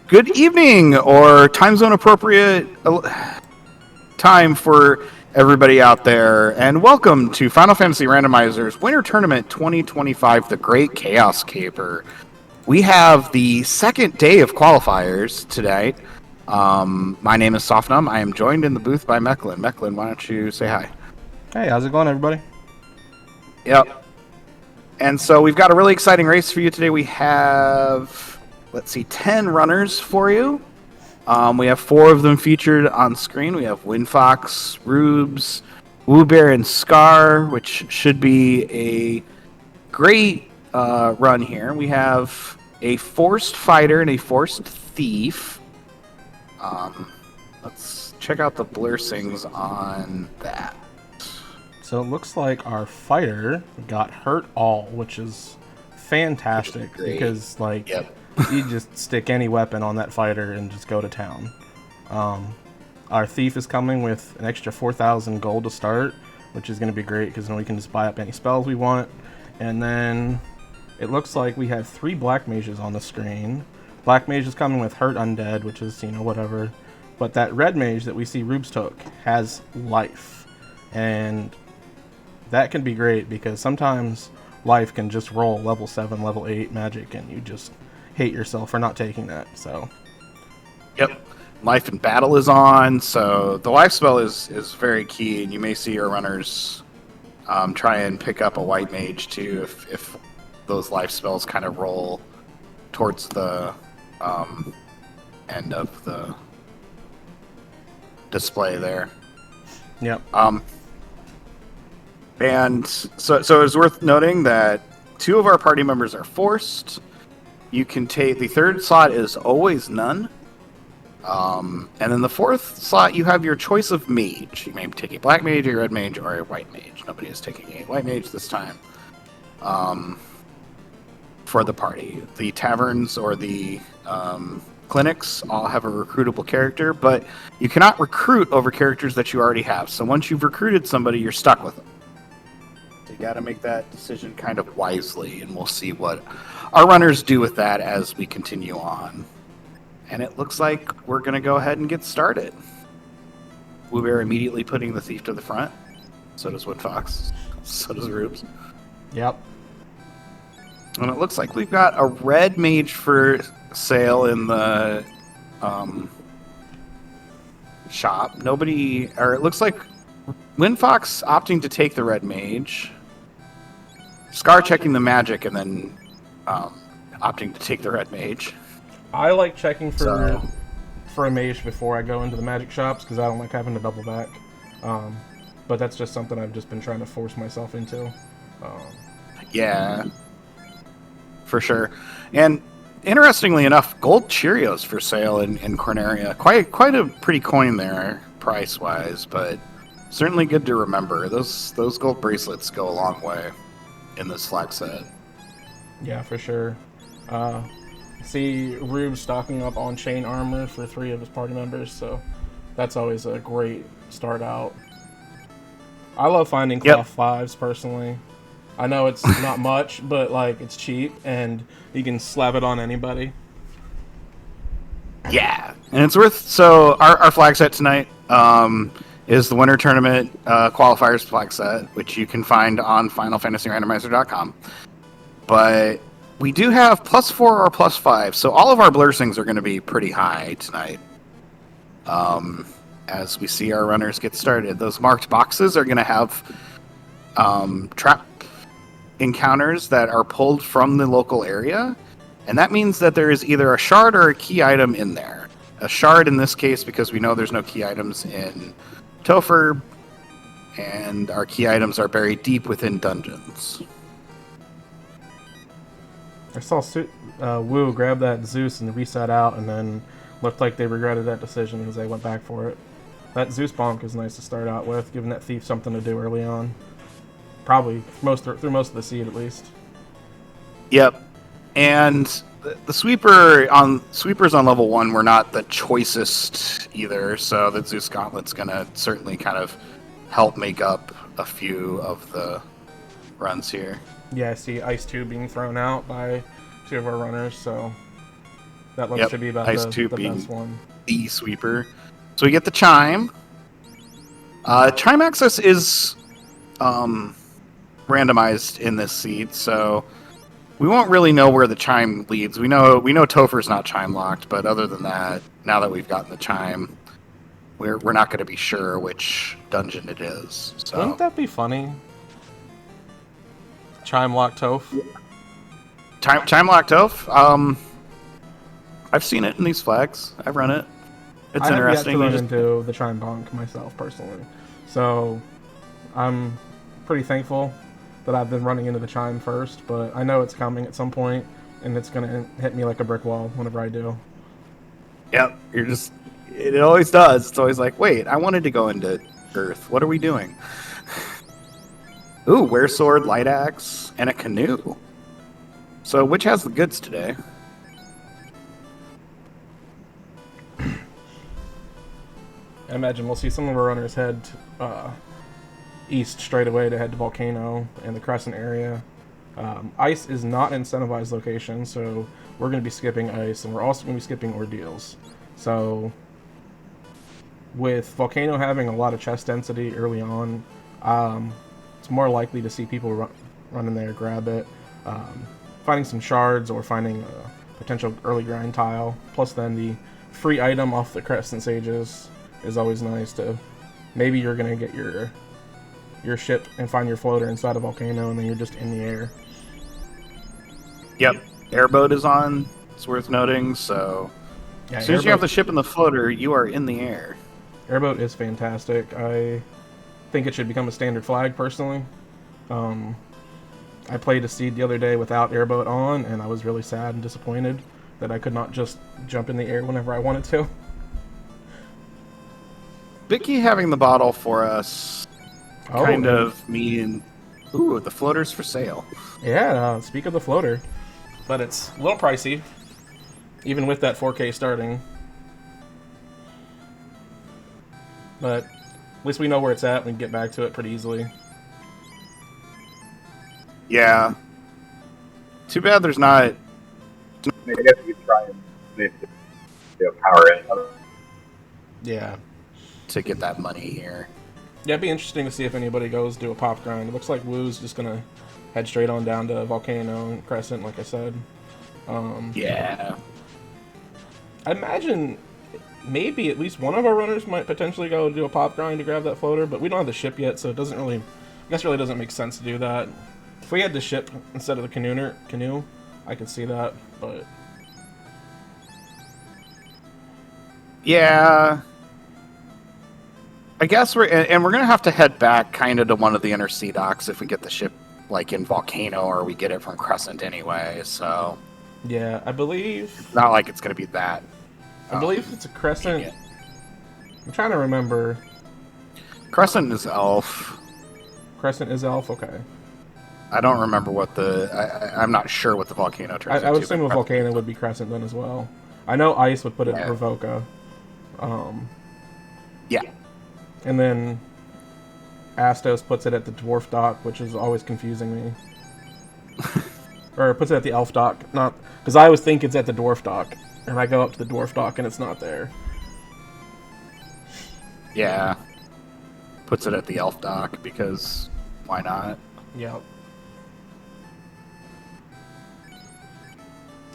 Good evening, or time zone appropriate time for everybody out there, and welcome to Final Fantasy Randomizer's Winter Tournament 2025, The Great Chaos Caper. We have the second day of qualifiers tonight. My name is Sofnum. I am joined in the booth by Mechlin. Mechlin, why don't you say hi? Hey, how's it going, everybody? Yep. And so we've got a really exciting race for you today. We have, 10 runners for you. We have 4 of them featured on screen. We have Windfox, Rubes, Woobear, and Scar, which should be a great run here. We have a Forced Fighter and a Forced Thief. Let's check out the blurrings on that. So it looks like our fighter got hurt all, which is fantastic because, like, you just stick any weapon on that fighter and just go to town. Our thief is coming with an extra 4,000 gold to start, which is going to be great because then we can just buy up any spells we want. And then it looks like we have 3 black mages on the screen. Black mage is coming with hurt undead, which is, whatever. But that red mage that we see Rubes took has life. And that can be great because sometimes life can just roll level 7, level 8 magic and you just hate yourself for not taking that. So yep, life in battle is on, so the life spell is very key, and you may see your runners try and pick up a white mage too if those life spells kind of roll towards the end of the display there. Yep. And so it's worth noting that 2 of our party members are forced. You can take the 3rd slot is always none. And then the 4th slot, you have your choice of mage. You may take a black mage, a red mage, or a white mage. Nobody is taking a white mage this time for the party. The taverns or the clinics all have a recruitable character, but you cannot recruit over characters that you already have. So once you've recruited somebody, you're stuck with them. So you got to make that decision kind of wisely, and we'll see what our runners do with that as we continue on. And it looks like we're going to go ahead and get started. Woobear immediately putting the thief to the front. So does Woodfox. So does Rubes. Yep. And it looks like we've got a red mage for sale in the shop. It looks like Windfox opting to take the red mage. Scar checking the magic and then opting to take the red mage. I like checking for a mage before I go into the magic shops because I don't like having to double back. But that's just something I've just been trying to force myself into. Yeah, for sure. And interestingly enough, gold Cheerios for sale in Corneria. Quite a pretty coin there, price-wise, but certainly good to remember. Those gold bracelets go a long way in this flag set. Yeah, for sure. See Rube stocking up on chain armor for 3 of his party members, so that's always a great start out. I love finding cloth 5s personally. I know it's not much, but like it's cheap and you can slap it on anybody. Yeah, and it's worth. So our flag set tonight is the Winter Tournament Qualifiers flag set, which you can find on FinalFantasyRandomizer.com. But we do have +4 or +5, so all of our blurrings are going to be pretty high tonight. As we see our runners get started, those marked boxes are going to have trap encounters that are pulled from the local area, and that means that there is either a shard or a key item in there. A shard in this case because we know there's no key items in Topher, and our key items are buried deep within dungeons. I saw Wu grab that Zeus and reset out, and then looked like they regretted that decision as they went back for it. That Zeus bonk is nice to start out with, giving that thief something to do early on. Probably through most of the seed, at least. Yep, and the sweepers on level 1 were not the choicest either, so the Zeus Gauntlet's gonna certainly kind of help make up a few of the runs here. Yeah, I see Ice 2 being thrown out by 2 of our runners, so That looks to be about Ice the 2 being best one. the sweeper. So we get the chime. Chime access is randomized in this seed, so we won't really know where the chime leads. We know Topher's not chime locked, but other than that, now that we've gotten the chime, we're not going to be sure which dungeon it is. So wouldn't that be funny? Chime lock Toph? Chime locked Toph? I've seen it in these flags. I've run it. It's interesting. I have yet to run into the chime bonk myself, personally. So, I'm pretty thankful that I've been running into the chime first, but I know it's coming at some point, and it's going to hit me like a brick wall whenever I do. Yep, it always does. It's always like, wait, I wanted to go into Earth. What are we doing? Ooh, wear sword, light axe, and a canoe. So, which has the goods today? I imagine we'll see some of our runners head east straight away to head to Volcano and the Crescent area. Ice is not an incentivized location, so we're going to be skipping Ice, and we're also going to be skipping Ordeals. So, with Volcano having a lot of chest density early on, it's more likely to see people run in there, grab it, finding some shards or finding a potential early grind tile. Plus, then the free item off the Crescent Sages is always nice to. Maybe you're gonna get your ship and find your floater inside a volcano, and then you're just in the air. Yep, airboat is on. It's worth noting. So Yeah, as soon as you have the ship and the floater, you are in the air. Airboat is fantastic. I think it should become a standard flag, personally. I played a seed the other day without airboat on, and I was really sad and disappointed that I could not just jump in the air whenever I wanted to. Vicky having the bottle for us kind of mean... Ooh, the floater's for sale. Yeah, speak of the floater. But it's a little pricey, even with that 4K starting. But at least we know where it's at, and we can get back to it pretty easily. Yeah. Too bad there's not... I guess we could try and maybe power it. Yeah. To get that money here. Yeah, it'd be interesting to see if anybody goes do a pop grind. It looks like Woo's just gonna head straight on down to Volcano and Crescent, like I said. Yeah. I imagine maybe at least one of our runners might potentially go do a pop grind to grab that floater, but we don't have the ship yet, so it doesn't really... I guess it really doesn't make sense to do that. If we had the ship instead of the canoe, I could see that, but... Yeah... I guess we're gonna have to head back kind of to one of the inner sea docks if we get the ship like in Volcano, or we get it from Crescent anyway. So yeah, I believe it's not like it's gonna be that. I believe it's a Crescent. I'm trying to remember. Crescent is Elf. Crescent is Elf. Okay. I don't remember what I'm not sure what the Volcano turns into. I would assume a Volcano would be Crescent then as well. I know Ice would put it in Revoca. Yeah. And then Astos puts it at the Dwarf Dock, which is always confusing me. Or puts it at the Elf Dock, not because I always think it's at the Dwarf Dock, and I go up to the Dwarf Dock and it's not there. Yeah. Puts it at the Elf Dock because why not? Yep.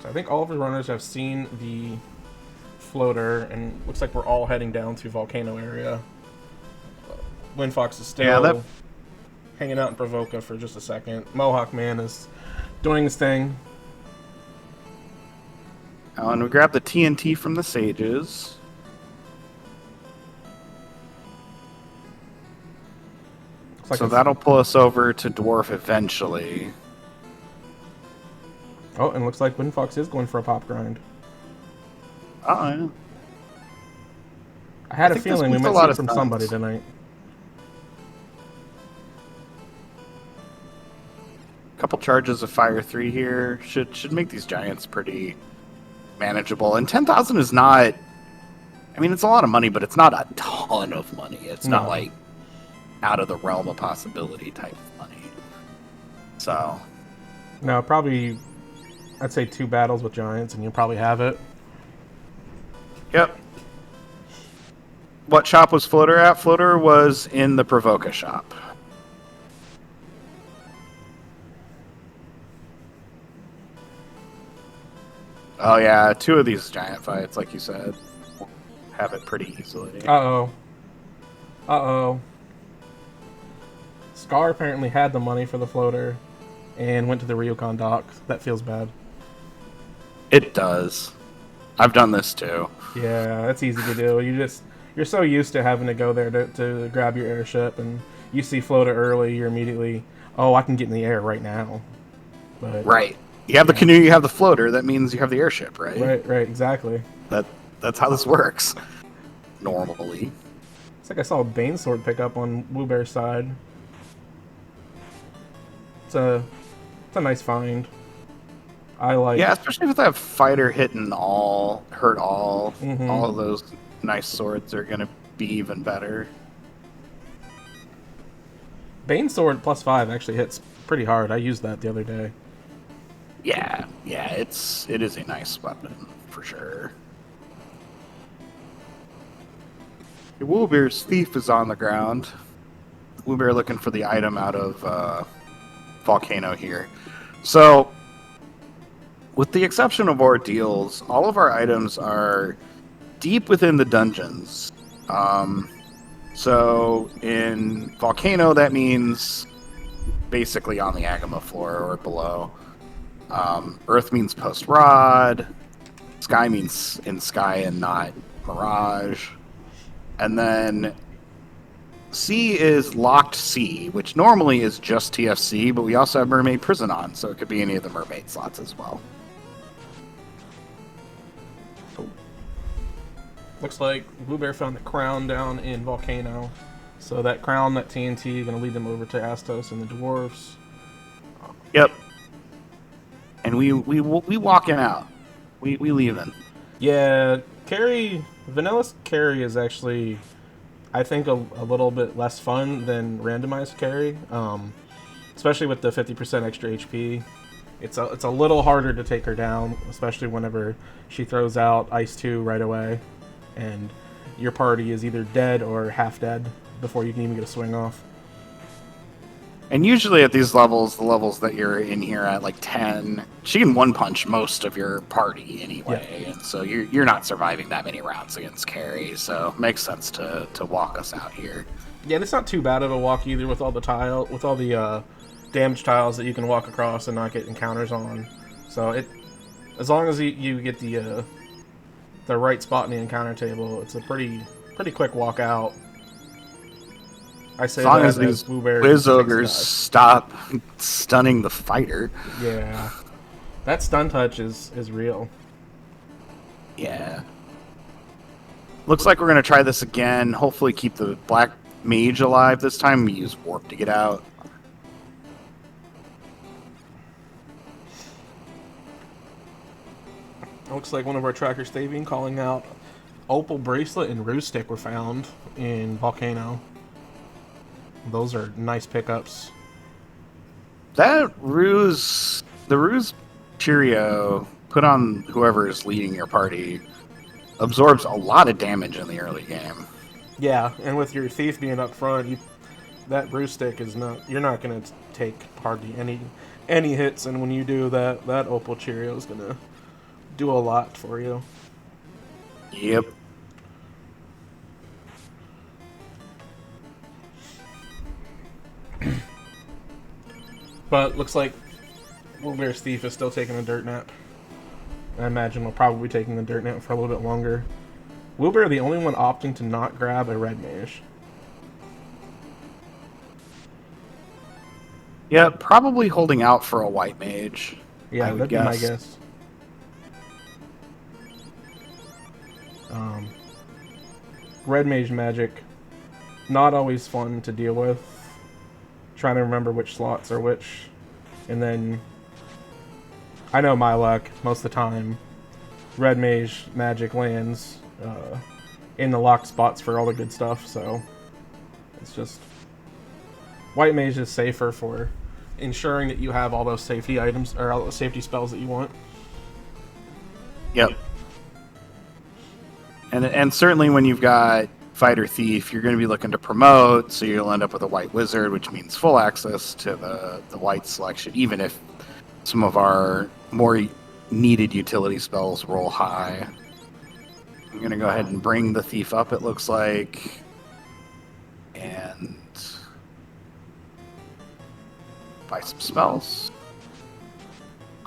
So I think all of the runners have seen the floater, and looks like we're all heading down to Volcano area. Windfox is still hanging out in Provoca for just a second. Mohawk Man is doing his thing. Oh, and we grab the TNT from the Sages. So that'll pull us over to Dwarf eventually. Oh, and looks like Windfox is going for a pop grind. Oh, yeah. I had a feeling we might see it from somebody tonight. Couple charges of Fire 3 here should make these giants pretty manageable. And 10,000 is not... I mean, it's a lot of money, but it's not a ton of money. It's not like out of the realm of possibility type of money. So... No, probably... I'd say 2 battles with giants, and you'll probably have it. Yep. What shop was Floater at? Floater was in the Provoca shop. Oh yeah, 2 of these giant fights, like you said, have it pretty easily. Uh-oh. Uh-oh. Scar apparently had the money for the floater and went to the Ryukon dock. That feels bad. It does. I've done this too. Yeah, that's easy to do. You're so used to having to go there to grab your airship, and you see floater early, you're immediately, oh, I can get in the air right now. But Right. You have the canoe, you have the floater. That means you have the airship, right? Right, exactly. That's how this works. Normally. It's like I saw a Bane Sword pick up on Woo Bear's side. It's a nice find. I like. Yeah, especially with that fighter hitting all, hurt all. Mhm. All of those nice swords are going to be even better. Bane Sword +5 actually hits pretty hard. I used that the other day. Yeah, it is a nice weapon for sure. Woobear's thief is on the ground. Woobear looking for the item out of Volcano here. So, with the exception of ordeals, all of our items are deep within the dungeons. So in Volcano, that means basically on the Agama floor or below. Earth means post-rod. Sky means in sky and not mirage. And then sea is locked sea, which normally is just TFC, but we also have Mermaid Prison on, so it could be any of the mermaid slots as well. Looks like Blue Bear found the crown down in Volcano. So that crown, that TNT, gonna lead them over to Astos and the dwarves. Yep. And we walking out. We leaving. Yeah, carry Vanilla's carry is actually, I think, a little bit less fun than randomized carry. Especially with the 50% extra HP. It's a little harder to take her down, especially whenever she throws out Ice 2 right away. And your party is either dead or half dead before you can even get a swing off. And usually at these levels, the levels that you're in here at, like 10, she can one-punch most of your party anyway. Yeah. And so you're not surviving that many rounds against carry, so it makes sense to walk us out here. Yeah, it's not too bad of a walk either with all the damage tiles that you can walk across and not get encounters on. So as long as you get the right spot in the encounter table, it's a pretty quick walk out. I say as long that as these Blue Bear whiz ogres stop stunning the fighter. Yeah, that stun touch is real. Yeah. Looks like we're gonna try this again. Hopefully, keep the black mage alive this time. We use warp to get out. Looks like one of our trackers, Stavian, calling out Opal Bracelet and Ruse Stick were found in Volcano. Those are nice pickups. The Ruse Cheerio put on whoever is leading your party absorbs a lot of damage in the early game. Yeah, and with your thief being up front, that Ruse Stick is you're not going to take hardly any hits, and when you do that Opal Cheerio is going to do a lot for you. Yep. But looks like Wolfbear's thief is still taking a dirt nap. I imagine we'll probably be taking the dirt nap for a little bit longer. Wolfbear the only one opting to not grab a red mage. Yeah, probably holding out for a white mage. Yeah, that'd be my guess. Red mage magic, not always fun to deal with. Trying to remember which slots are which. And then, I know my luck, most of the time, red mage magic lands in the locked spots for all the good stuff, so it's just... White mage is safer for ensuring that you have all those safety items, or all those safety spells that you want. Yep. And certainly when you've got fighter thief, you're going to be looking to promote, so you'll end up with a white wizard, which means full access to the white selection, even if some of our more needed utility spells roll high. I'm going to go ahead and bring the thief up, it looks like. And buy some spells.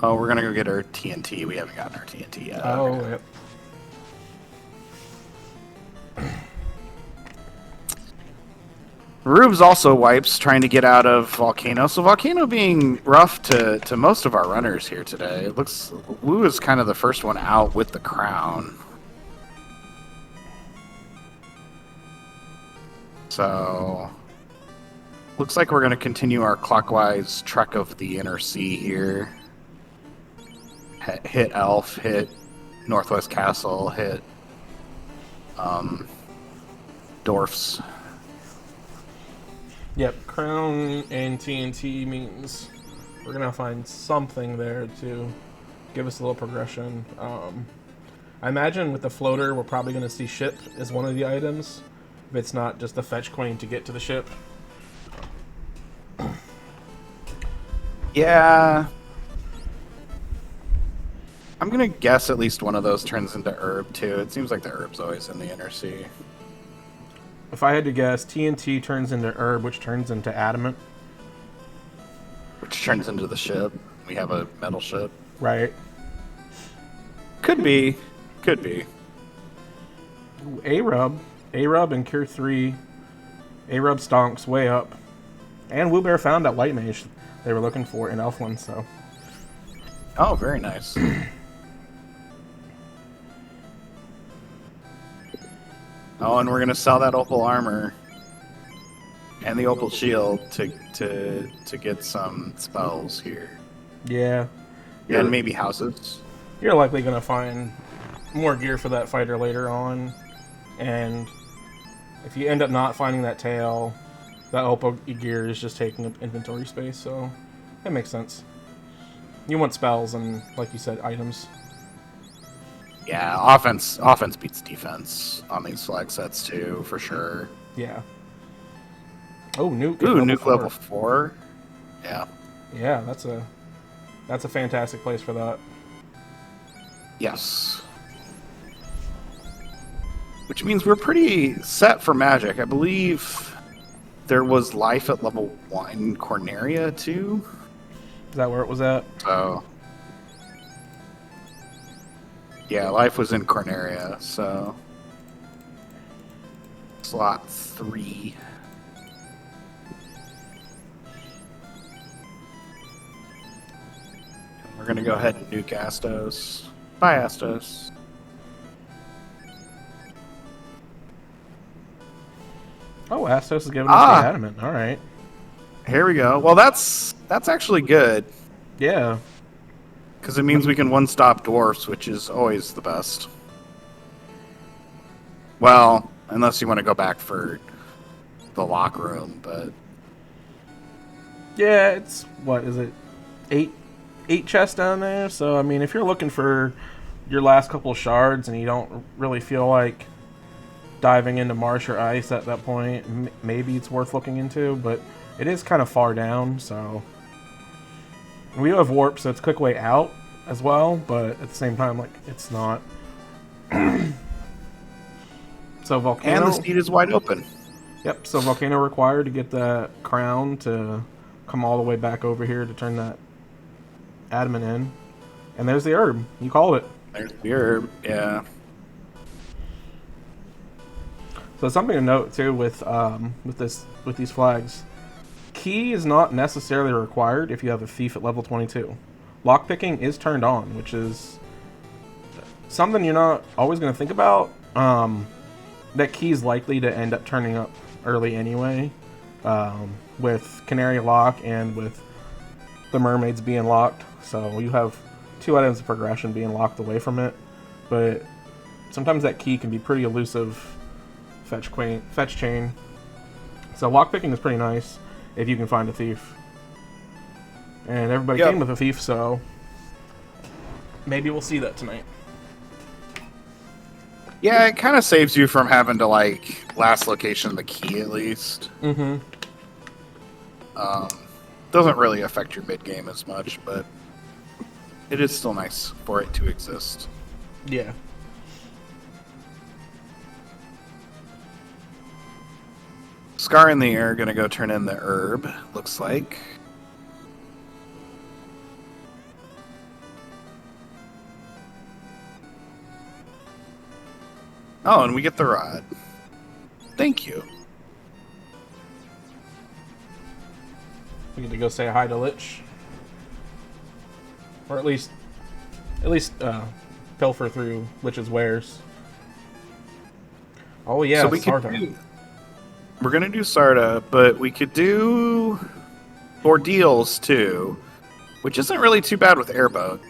Oh, we're going to go get our TNT. We haven't gotten our TNT yet. Oh, yep. Rubes also wipes, trying to get out of Volcano. So Volcano being rough to most of our runners here today. It looks Wu is kind of the first one out with the crown. So looks like we're going to continue our clockwise trek of the inner sea here. Hit Elf, hit Northwest Castle, hit Dwarfs. Yep, crown and TNT means we're gonna find something there to give us a little progression. I imagine with the floater, we're probably gonna see ship as one of the items, if it's not just the fetch coin to get to the ship. Yeah. I'm gonna guess at least one of those turns into herb too. It seems like the herb's always in the inner sea. If I had to guess, TNT turns into herb, which turns into adamant. Which turns into the ship. We have a metal ship. Right. Could be. Could be. Ooh, A-Rub and Cure 3. A-Rub stonks way up. And Woo Bear found that white mage they were looking for in Elfland, so. Oh, very nice. Oh, and we're gonna sell that opal armor and the opal shield to get some spells here. Yeah. And maybe houses. You're likely gonna find more gear for that fighter later on, and if you end up not finding that tail, that opal gear is just taking up inventory space, so that makes sense. You want spells and, like you said, items. Yeah, offense beats defense on these flag sets too, for sure. Yeah. Oh, nuke. Ooh, nuke level 4. Yeah. Yeah, that's a fantastic place for that. Yes. Which means we're pretty set for magic. I believe there was life at level 1 in Corneria too. Is that where it was at? So yeah, life was in Corneria, so slot 3. And we're gonna go ahead and nuke Astos. Bye, Astos. Oh, Astos is giving us the adamant. All right. Here we go. Well, that's actually good. Yeah. Because it means we can one-stop dwarfs, which is always the best. Well, unless you want to go back for the lock room, but Yeah, it's, what is it? Eight chests down there. So, I mean, if you're looking for your last couple shards and you don't really feel like diving into marsh or ice at that point, maybe it's worth looking into, but it is kind of far down, so. We do have warp, so it's a quick way out as well, but at the same time, like, it's not. So Volcano. And the seat is wide open. Yep, so Volcano required to get that crown to come all the way back over here to turn that adamant in. And there's the herb. You called it. There's the herb, yeah. So something to note too with these flags. Key is not necessarily required if you have a thief at level 22. Lockpicking is turned on, which is something you're not always going to think about. That key is likely to end up turning up early anyway, with Canary Lock and with the Mermaids being locked. So you have 2 items of progression being locked away from it, but sometimes that key can be pretty elusive. Fetch chain. So lockpicking is pretty nice if you can find a thief. And everybody came with a thief, so maybe we'll see that tonight. Yeah, it kind of saves you from having to, like, last location of the key, at least. Mm-hmm. Doesn't really affect your mid-game as much, but it is still nice for it to exist. Yeah. Scar in the air, gonna go turn in the herb, looks like. Oh, and we get the rod. Thank you. We get to go say hi to Lich. Or at least pilfer through Lich's wares. Oh yeah, So we're gonna do Sarda, but we could do Ordeals too, which isn't really too bad with Airboat.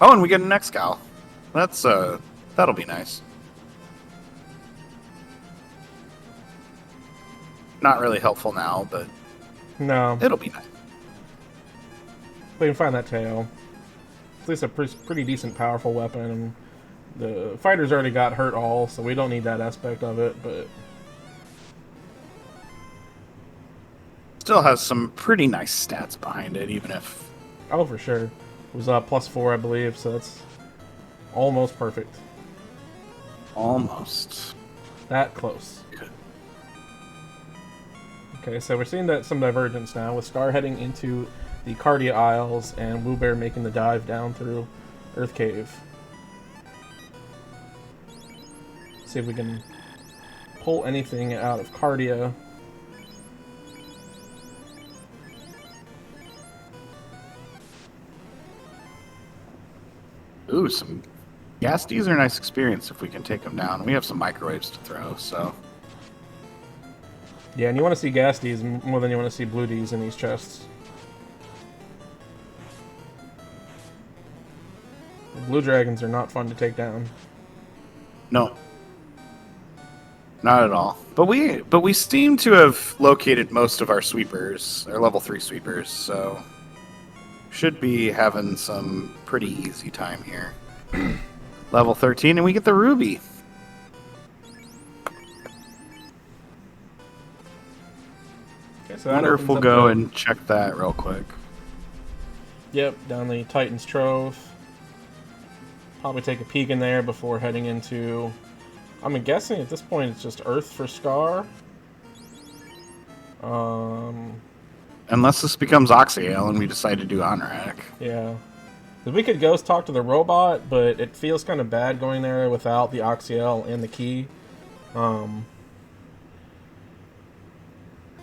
Oh, and we get an Excal. That's that'll be nice. Not really helpful now, but No, it'll be nice. we can find that tail. At least a pretty decent, powerful weapon. And the fighter's already got hurt all, so we don't need that aspect of it. But Still has some pretty nice stats behind it, even if... oh, for sure, it was +4, I believe. So that's almost perfect. Almost. That close. Okay, so we're seeing that some divergence now, with Scar heading into the Cardia Isles and Woobear making the dive down through Earth Cave. See if we can pull anything out of Cardia. Ooh, some Gasties are a nice experience if we can take them down. We have some microwaves to throw, so... Yeah, and you want to see Gasties more than you want to see Blue Ds in these chests. Blue Dragons are not fun to take down. No. Not at all. But we seem to have located most of our sweepers, our level 3 sweepers, so... should be having some pretty easy time here. Level 13, and we get the ruby. Okay, so I wonder if we'll go and check that real quick. Yep, down the Titan's Trove. Probably take a peek in there before heading into... I'm guessing at this point it's just Earth for Scar. Unless this becomes Oxyale and we decide to do Honorak. Yeah. We could ghost talk to the robot, but it feels kind of bad going there without the Oxyale and the key.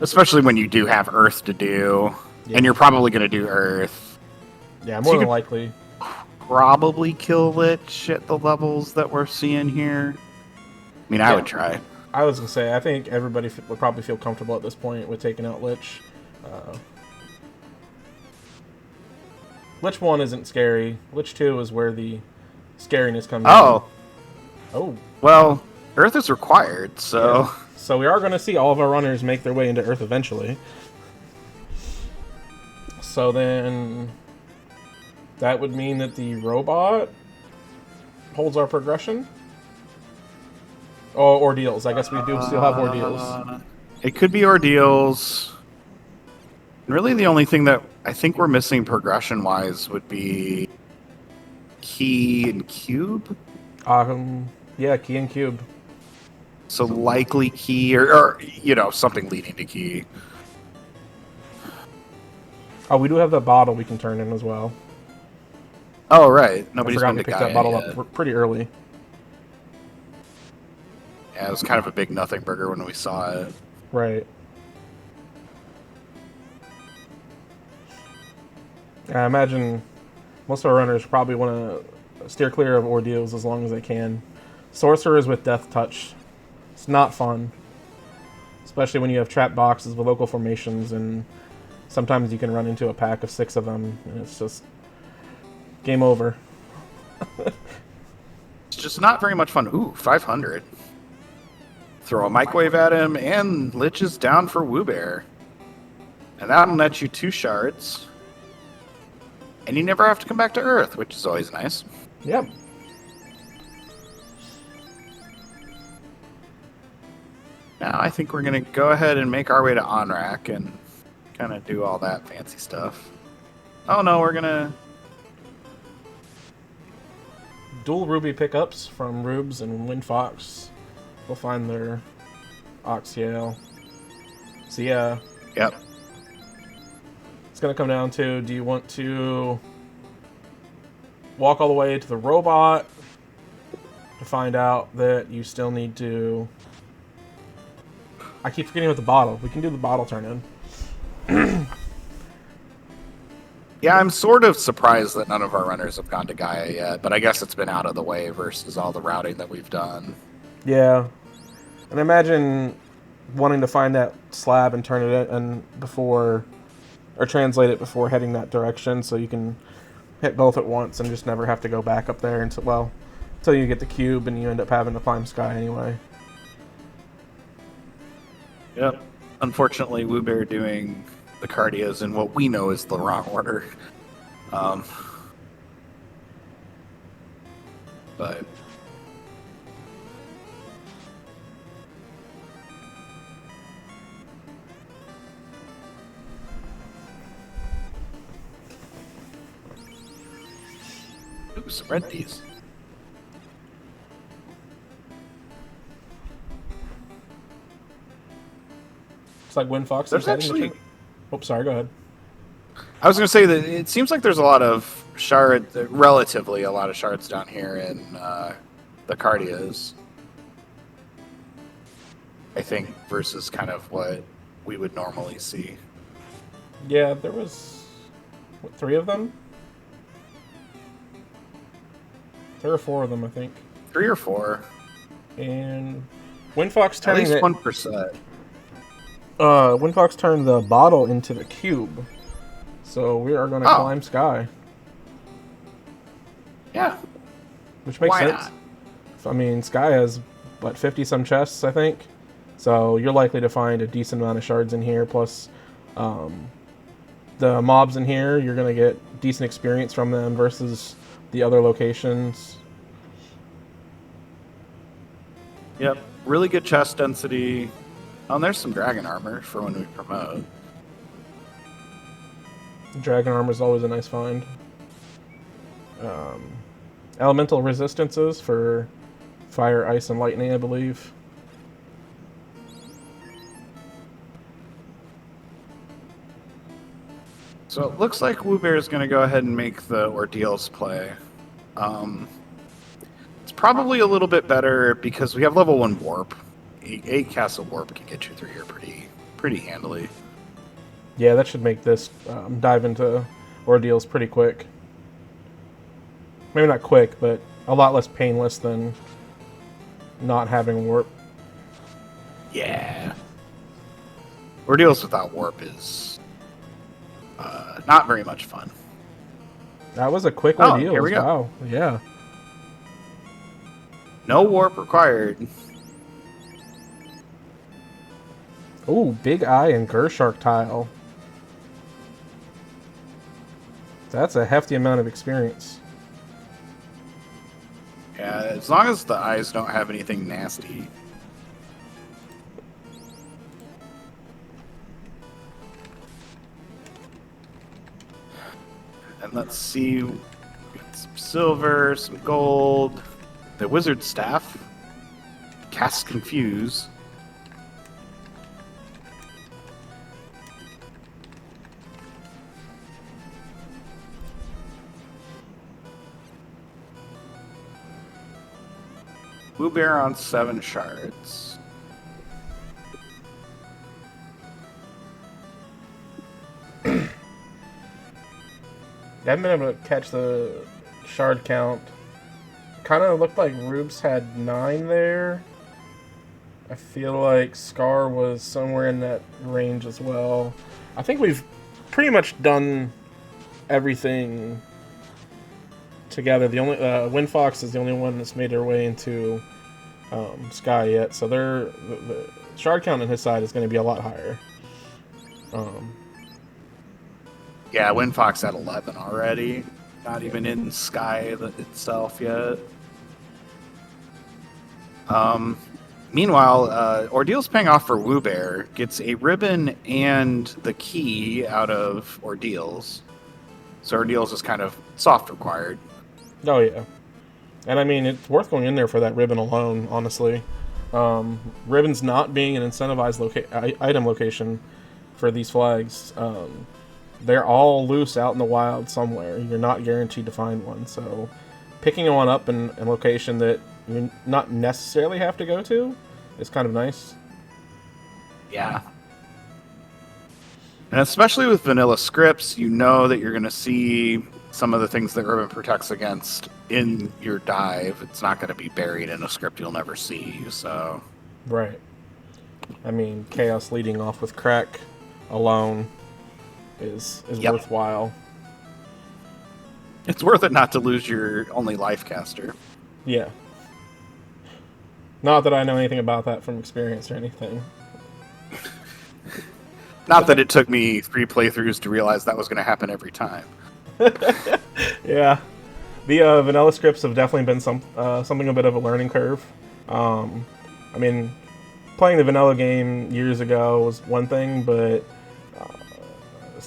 Especially when you do have Earth to do, yeah. And you're probably going to do Earth. Yeah, So more you than could likely. probably kill Lich at the levels that we're seeing here. I mean, I would try. I was going to say, I think everybody would probably feel comfortable at this point with taking out Lich. Lich 1 isn't scary. Lich 2 is where the scariness comes in. Oh. Well, Earth is required, so... Yeah. So we are going to see all of our runners make their way into Earth eventually. So then... that would mean that the robot holds our progression? Oh, Ordeals. I guess we do still have Ordeals. It could be Ordeals. Really, the only thing that I think we're missing progression-wise would be Key and Cube. Yeah, Key and Cube. So likely Key, or something leading to Key. Oh, we do have that bottle we can turn in as well. Oh, right. Nobody's I forgot been to to pick Gaia that bottle yet. up pretty early. Yeah, it was kind of a big nothing burger when we saw it. Right. I imagine most of our runners probably want to steer clear of Ordeals as long as they can. Sorcerers with Death Touch. It's not fun. Especially when you have trap boxes with local formations, and sometimes you can run into a pack of 6 of them, and it's just game over. It's just not very much fun. Ooh, 500. Throw a microwave at him, and Lich is down for Woobear. And that'll net you 2 shards. And you never have to come back to Earth, which is always nice. Yep. Now I think we're gonna go ahead and make our way to Onrak and kind of do all that fancy stuff. Oh no, we're gonna Dual Ruby pickups from Rubes and Windfox. We'll find their Oxyale. So yeah. Yep. It's going to come down to, do you want to walk all the way to the robot to find out that you still need to... I keep forgetting about the bottle. We can do the bottle turn in. Yeah, I'm sort of surprised that none of our runners have gone to Gaia yet, but I guess it's been out of the way versus all the routing that we've done. Yeah. And imagine wanting to find that slab and turn it in before... or translate it before heading that direction, so you can hit both at once and just never have to go back up there until you get the cube and you end up having to climb Sky anyway. Yep. Unfortunately, Woobear doing the cardias in what we know is the wrong order. But ooh, some red teas. It's like Windfox. There's actually... Oh, sorry, go ahead. I was going to say that it seems like there's a lot of shards, relatively a lot of shards down here in the Cardias. I think, versus kind of what we would normally see. Yeah, there was, what, 3 of them? 3 or 4 of them, I think. 3 or 4. And Windfox turning at least 1%. Windfox turned the bottle into the cube. So we are going to climb Sky. Yeah. Which makes sense. Not? I mean, Sky has, what, 50-some chests, I think? So you're likely to find a decent amount of shards in here, plus the mobs in here, you're going to get decent experience from them versus the other locations. Yep. Really good chest density. Oh, and there's some dragon armor for when we promote. Dragon armor is always a nice find. Elemental resistances for fire, ice, and lightning, I believe. So it looks like Woobear is going to go ahead and make the Ordeals play. It's probably a little bit better because we have level 1 warp. A castle warp can get you through here pretty handily. Yeah, that should make this dive into Ordeals pretty quick. Maybe not quick, but a lot less painless than not having warp. Yeah. Ordeals without warp is not very much fun. That was a quick Oh, Ordeals. here we go. Wow, yeah. No warp required. Ooh, Big Eye and Gershark tile. That's a hefty amount of experience. Yeah, as long as the eyes don't have anything nasty. And let's see, we got some silver, some gold. The wizard staff. Cast Confuse. Woobear on 7 shards. I haven't been able to catch the shard count. Kind of looked like Rubes had 9 there. I feel like Scar was somewhere in that range as well. I think we've pretty much done everything together. The only Windfox is the only one that's made their way into Sky yet, so the shard count on his side is going to be a lot higher. Yeah, Windfox at 11 already. Not even in Sky itself yet. Meanwhile, Ordeal's paying off for Woo Bear, gets a ribbon and the key out of Ordeal's. So Ordeal's is kind of soft required. Oh, yeah. And I mean, it's worth going in there for that ribbon alone, honestly. Ribbons not being an incentivized item location for these flags, they're all loose out in the wild somewhere. You're not guaranteed to find one. So picking one up in a location that you not necessarily have to go to is kind of nice. Yeah. And especially with vanilla scripts, you know that you're going to see some of the things that Ribbon protects against in your dive. It's not going to be buried in a script you'll never see. So, right. I mean, Chaos leading off with Crack alone is worthwhile. It's worth it not to lose your only life caster. Yeah. Not that I know anything about that from experience or anything. Not that it took me 3 playthroughs to realize that was going to happen every time. Yeah. The vanilla scripts have definitely been something a bit of a learning curve. I mean, playing the vanilla game years ago was one thing, but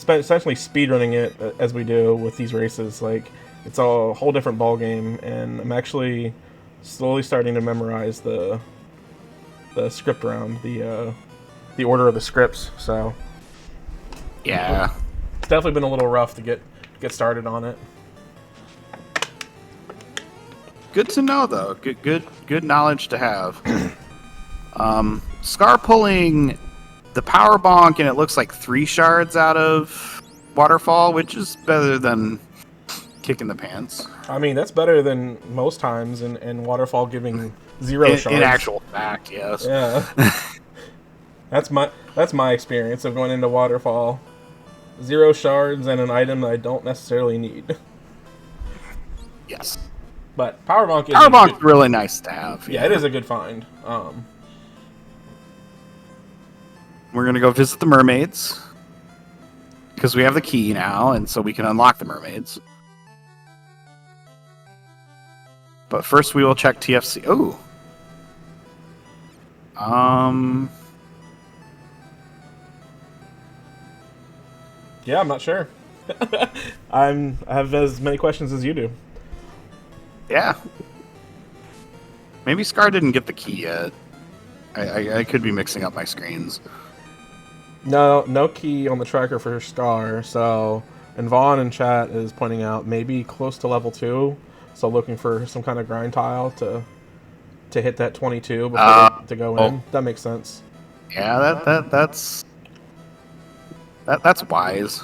essentially speedrunning it as we do with these races, like, it's a whole different ball game, and I'm actually slowly starting to memorize the script round, the order of the scripts. So yeah, it's definitely been a little rough to get started on it. Good to know, though. Good knowledge to have. Scar pulling the power bonk, and it looks like 3 shards out of Waterfall, which is better than kicking the pants. I mean, that's better than most times, and Waterfall giving 0 shards. In actual fact, yes. Yeah. That's my experience of going into Waterfall. 0 shards and an item that I don't necessarily need. Yes. But Power Bonk is really nice to have. Yeah, it is a good find. We're going to go visit the mermaids, because we have the key now, and so we can unlock the mermaids. But first we will check TFC. Oh! Yeah, I'm not sure. I have as many questions as you do. Yeah. Maybe Scar didn't get the key yet. I could be mixing up my screens. No key on the tracker for Scar, so... And Vaughn in chat is pointing out maybe close to level 2, so looking for some kind of grind tile to hit that 22 before to go in. That makes sense. Yeah, that's wise.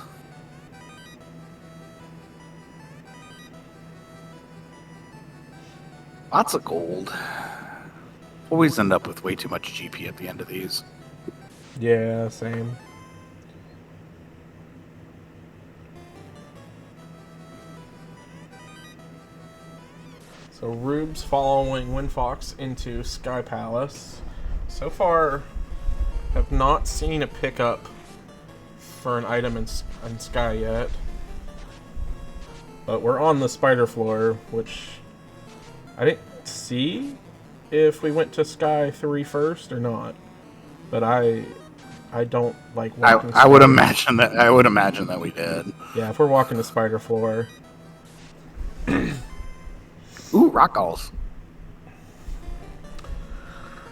Lots of gold. Always end up with way too much GP at the end of these. Yeah, same. So Rube's following Windfox into Sky Palace. So far, have not seen a pickup for an item in Sky yet. But we're on the spider floor, which I didn't see if we went to Sky 3 first or not. But I don't like walking. I would imagine that we did. Yeah, if we're walking the spider floor. Ooh, rock galls.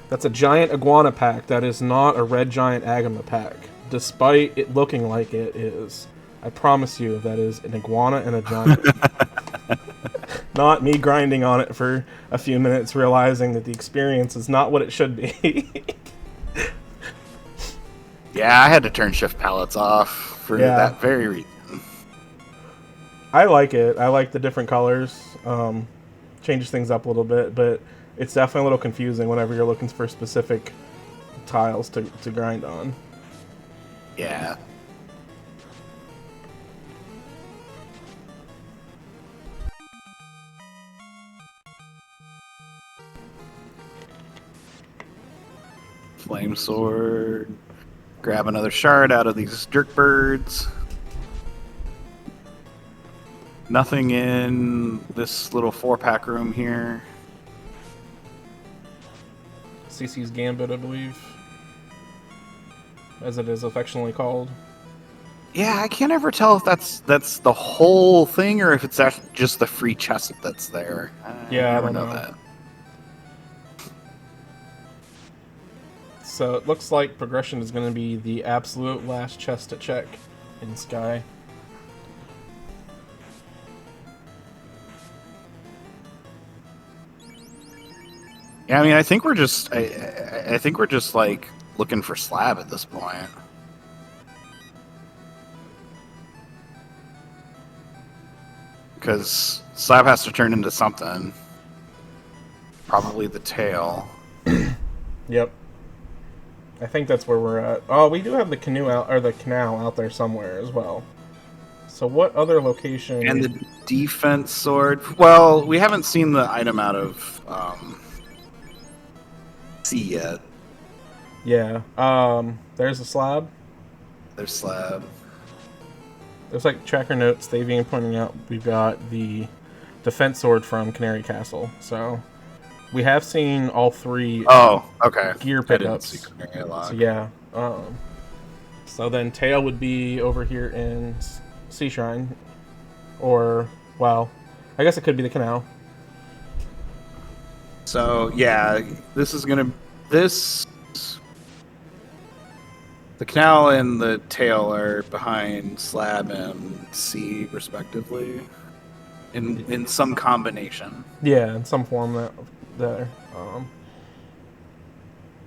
That's a giant iguana pack. That is not a red giant agama pack, despite it looking like it is. I promise you, that is an iguana and a giant. Not me grinding on it for a few minutes, realizing that the experience is not what it should be. Yeah, I had to turn shift palettes off for that very reason. I like it. I like the different colors. Changes things up a little bit, but it's definitely a little confusing whenever you're looking for specific tiles to grind on. Yeah. Flame sword. Grab another shard out of these jerk birds. Nothing in this little 4-pack room here. CC's Gambit, I believe, as it is affectionately called. Yeah, I can't ever tell if that's the whole thing or if it's actually just the free chest that's there. I never don't know know. that. So it looks like progression is going to be the absolute last chest to check in Sky. Yeah, I mean, I think we're just, I think we're just like looking for slab at this point. Because slab has to turn into something. Probably the tail. Yep. I think that's where we're at. Oh, we do have the canoe out, or the canal out there somewhere as well. So what other location? And the defense sword. Well, we haven't seen the item out of sea yet. Yeah. There's a slab. There's slab. There's like tracker notes. They've been pointing out we've got the defense sword from Canary Castle. So we have seen all three. Oh, okay. Gear pickups. So yeah. So then tail would be over here in Sea Shrine, or well, I guess it could be the canal. So yeah, this is gonna the canal and the tail are behind slab and sea respectively, in some combination. Yeah, in some form that there.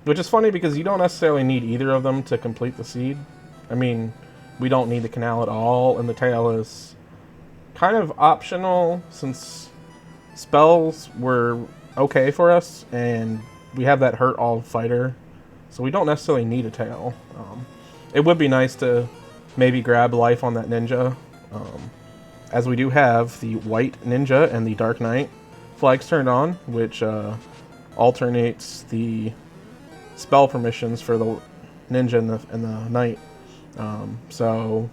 Which is funny because you don't necessarily need either of them to complete the seed. I mean, we don't need the canal at all, and the tail is kind of optional since spells were okay for us, and we have that hurt all fighter, so we don't necessarily need a tail. It would be nice to maybe grab life on that ninja, as we do have the white ninja and the dark knight flags turned on, which alternates the spell permissions for the ninja and the knight. So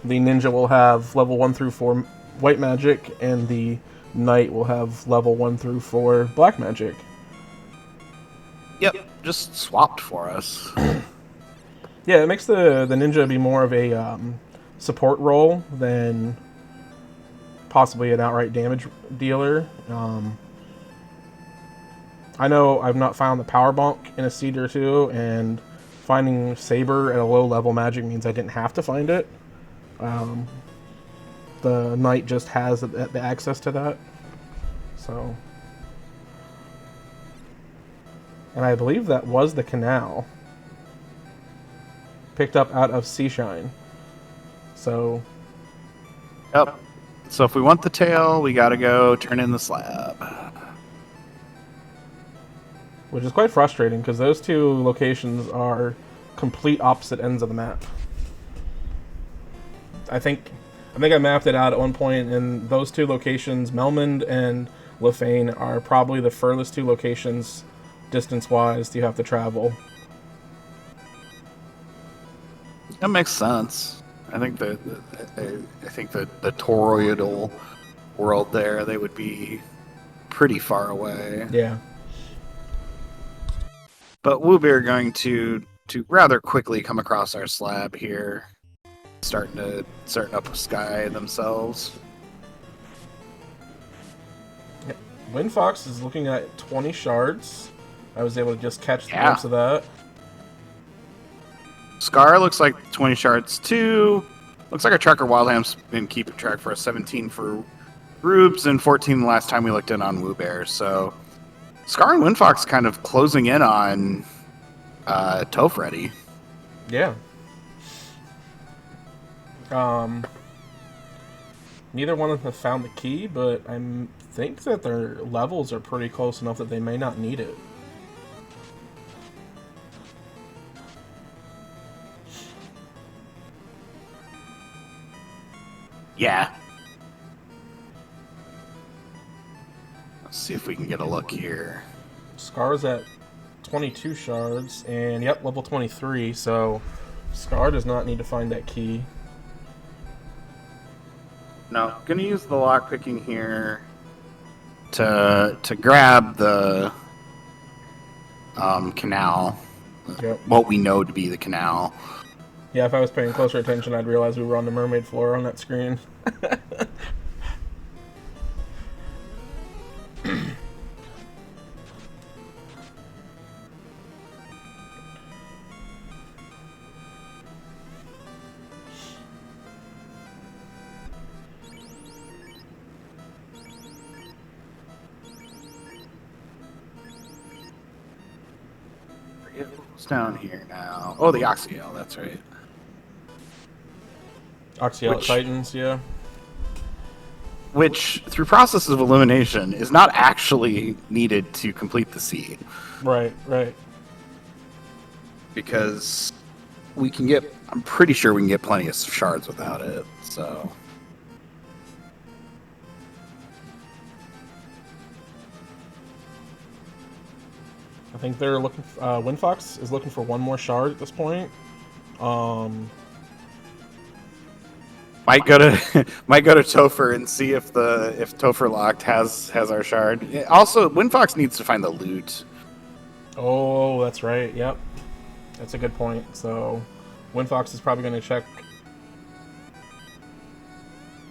the ninja will have level 1 through 4 white magic, and the knight will have level 1 through 4 black magic. Yep, just swapped for us. Yeah, it makes the ninja be more of a support role than possibly an outright damage dealer. I know I've not found the power bonk in a seed or two, and finding Saber at a low level magic means I didn't have to find it. The knight just has the access to that. So, and I believe that was the canal picked up out of Seashine. So, Yep. So if we want the tail, we gotta go turn in the slab. which is quite frustrating because those two locations are complete opposite ends of the map. I think I mapped it out at one point, and those two locations, Melmond and Lefane, are probably the furthest two locations distance-wise you have to travel. That makes sense. I think the toroidal world there, they would be pretty far away. Yeah. But Wooby are going to rather quickly come across our slab here, starting up Sky themselves. Yep. Windfox is looking at 20 shards. I was able to just catch the glimpse of that. Scar looks like 20 shards too. Looks like our tracker Wildham's been keeping track for us. 17 for Rubes and 14 the last time we looked in on Woobear. So Scar and Windfox kind of closing in on Tofreddy. Yeah. Neither one of them have found the key, but I think that their levels are pretty close enough that they may not need it. Yeah. Let's see if we can get a look here. Scar's at 22 shards, and yep, level 23, so Scar does not need to find that key. No, gonna use the lockpicking here to grab the canal. Yep. What we know to be the canal. Yeah, if I was paying closer attention, I'd realize we were on the mermaid floor on that screen. What's down here now? Oh, the Oxyel, that's right. Oxyel Titans, yeah. Which, through process of elimination, is not actually needed to complete the seed. Right, right. Because we can get, I'm pretty sure we can get plenty of shards without it, so. I think they're looking. Windfox is looking for one more shard at this point. Might go to Topher and see if Topher Locked has our shard. Also, Windfox needs to find the loot. Oh, that's right. Yep, that's a good point. So, Windfox is probably going to check.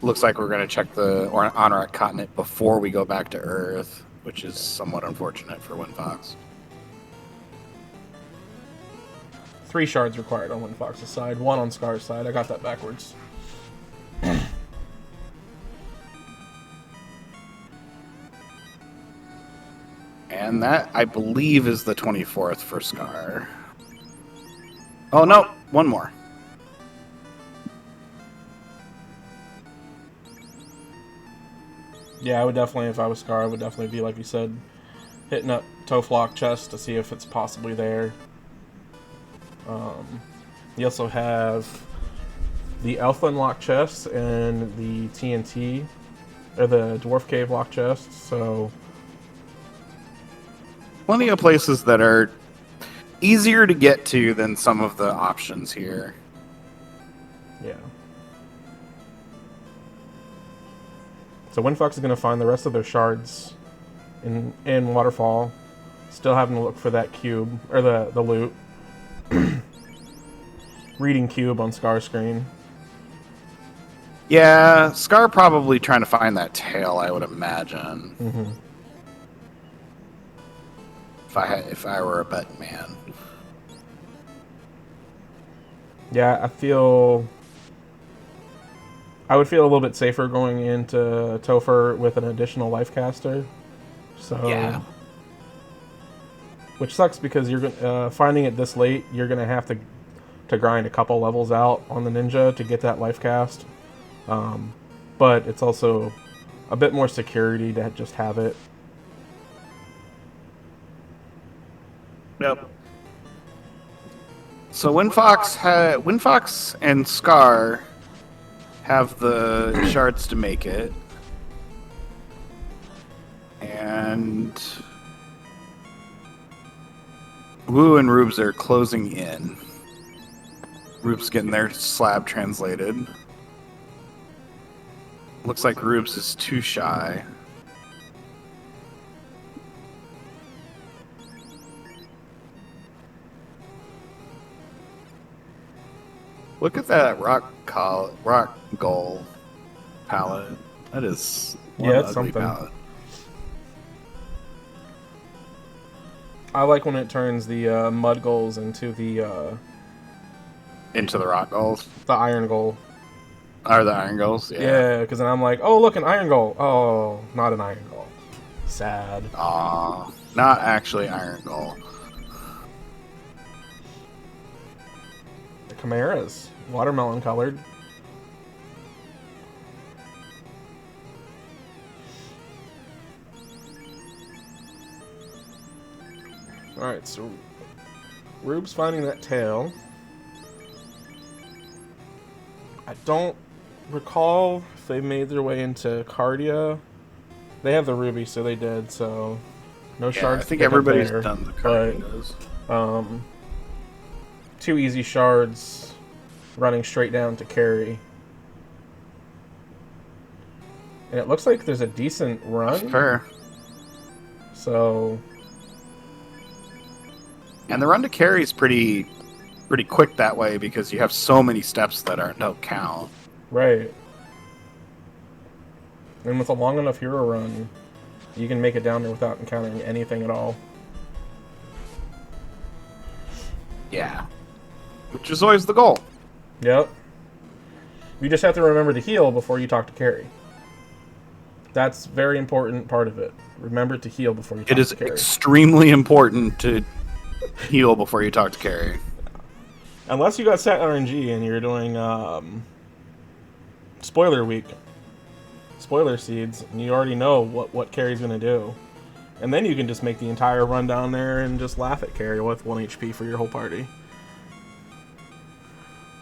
Looks like we're going to check the Honorat continent before we go back to Earth, which is somewhat unfortunate for Windfox. 3 shards required on Windfox's side, 1 on Scar's side. I got that backwards. And that, I believe, is the 24th for Scar. Oh, no, one more. Yeah, I would definitely, if I was Scar, I would definitely be, like you said, hitting up Toflock chest to see if it's possibly there. You also have the Alpha Unlock chest and the TNT, or the Dwarf Cave lock chest, so... Plenty of places that are easier to get to than some of the options here. Yeah. So Windfox is going to find the rest of their shards in Waterfall. Still having to look for that cube, or the loot. Reading cube on Scar screen. Yeah, Scar probably trying to find that tail, I would imagine. Mm-hmm. If I were a betting man. Yeah, I would feel a little bit safer going into Topher with an additional life caster. So yeah. Which sucks because you're finding it this late, you're gonna have to grind a couple levels out on the ninja to get that life cast. But it's also a bit more security to just have it. Yep. So Windfox and Scar have the shards to make it. And Wu and Rubes are closing in. Rubes getting their slab translated. Looks like Rubes is too shy. Look at that rock goal palette. That is one Yeah, it's ugly something. palette. I like when it turns the mud goals into the rock goals. the iron goal. Or the iron goals, yeah. Yeah, because then I'm like, oh, look, an iron goal. Oh, not an iron goal. Sad. Aw, not actually iron goal. The Chimeras, watermelon colored. Alright, so Rube's finding that tail. I don't recall if they made their way into Cardia. They have the ruby, so they did, so no shards. I think to pick up everybody's there, done the but, cardios. 2 easy shards running straight down to carry. And it looks like there's a decent run. Fair. So And the run to carry is pretty quick that way because you have so many steps that don't count. Right. And with a long enough hero run, you can make it down there without encountering anything at all. Yeah. Which is always the goal. Yep. You just have to remember to heal before you talk to carry. That's a very important part of it. Remember to heal before you talk to carry. It is extremely important to heal before you talk to carry. Unless you got set RNG and you're doing spoiler week, spoiler seeds, and you already know what carry's going to do. And then you can just make the entire run down there and just laugh at carry with 1 HP for your whole party.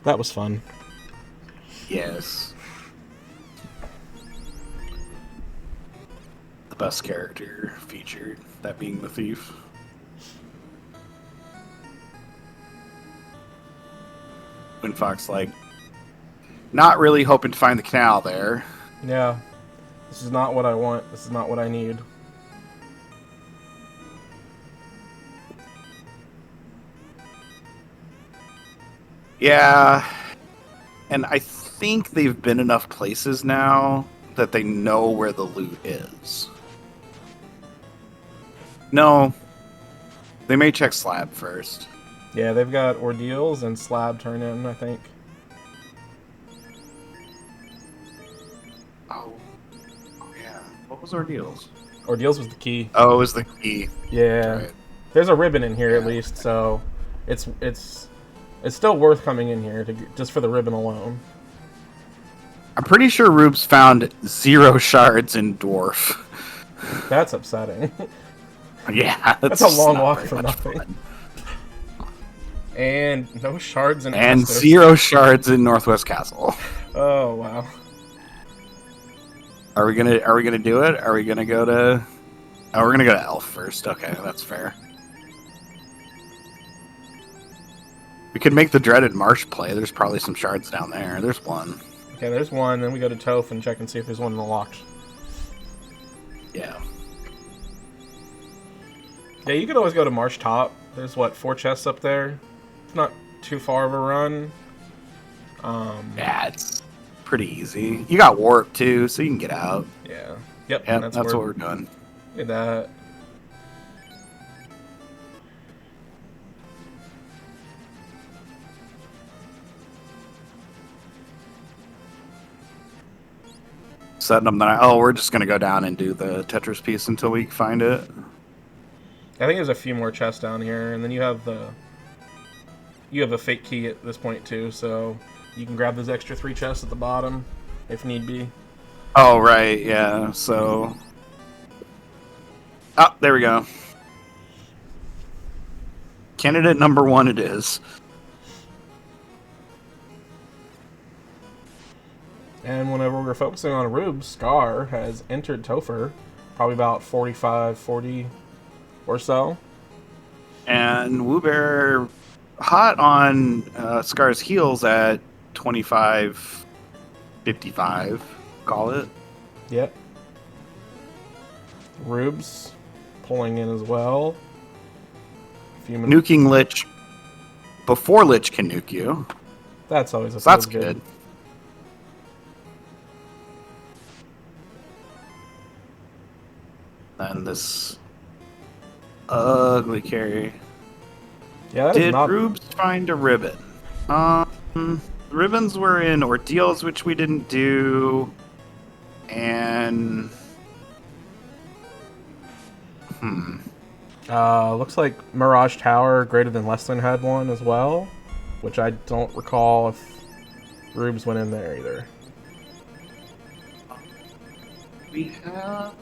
That was fun. Yes. The best character featured, that being the thief. When Fox, like, not really hoping to find the canal there. Yeah. This is not what I want. This is not what I need. Yeah. And I think they've been enough places now that they know where the loot is. No. They may check slab first. Yeah, they've got ordeals and slab turn in, I think. Oh yeah. What was ordeals? Ordeals was the key. Oh, it was the key. Yeah. Right. There's a ribbon in here at least, so it's still worth coming in here just for the ribbon alone. I'm pretty sure Rubes found 0 shards in Dwarf. That's upsetting. Yeah, that's a long walk for nothing. Fun. And no shards in and Estes. 0 shards in Northwest Castle. Oh wow. Are we gonna do it? Are we gonna go to? Oh, we're gonna go to Elf first. Okay, that's fair. We could make the dreaded marsh play. There's probably some shards down there. There's one. Okay, there's one. Then we go to Toph and check and see if there's one in the locked. Yeah. Yeah, you could always go to Marsh Top. There's, 4 chests up there. It's not too far of a run. Yeah, it's pretty easy. You got warp, too, so you can get out. Yeah. Yep, Yeah, that's what we're doing. Look at that. Setting them that. Oh, we're just gonna go down and do the Tetris piece until we find it. I think there's a few more chests down here, and then you have a fake key at this point too, so you can grab those extra 3 chests at the bottom if need be. Oh right, yeah. So, oh, there we go. Candidate number 1, it is. And whenever we're focusing on Rube, Scar has entered Topher, probably about 45, 40 or so. And Woobear hot on Scar's heels at 25, 55, call it. Yep. Rube's pulling in as well. Nuking Lich before Lich can nuke you. That's always so that's good. And this ugly carry. Yeah, did Rubes find a ribbon? Ribbons were in ordeals, which we didn't do, and looks like Mirage Tower greater than less than had one as well, which I don't recall if Rubes went in there either. We have.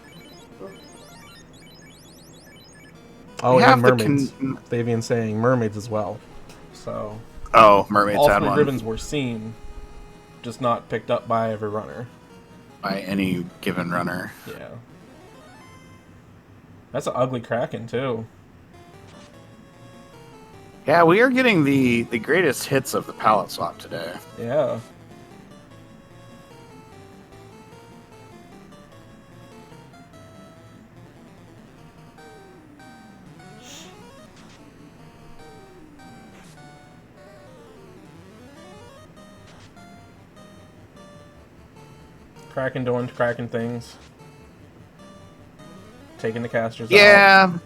Oh, and mermaids. They've been saying mermaids as well. So. Oh, mermaids all had 3 one. ribbons were seen, just not picked up by every runner. By any given runner. Yeah. That's an ugly Kraken too. Yeah, we are getting the greatest hits of the palette swap today. Yeah. Kraken doing Kraken things. Taking the casters out. Yeah,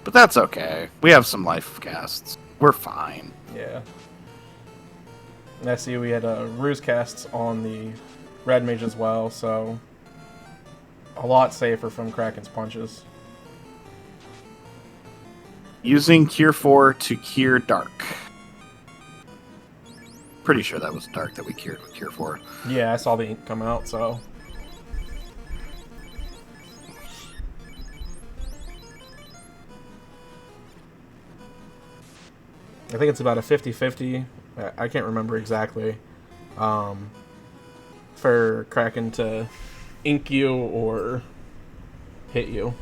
but that's okay. We have some life casts. We're fine. Yeah. And I see we had ruse casts on the red mage as well, so a lot safer from Kraken's punches. Using Cure 4 to cure Dark. Pretty sure that was Dark that we cured with Cure 4. Yeah, I saw the ink come out, so... I think it's about a 50-50. I can't remember exactly. For Kraken to ink you or hit you.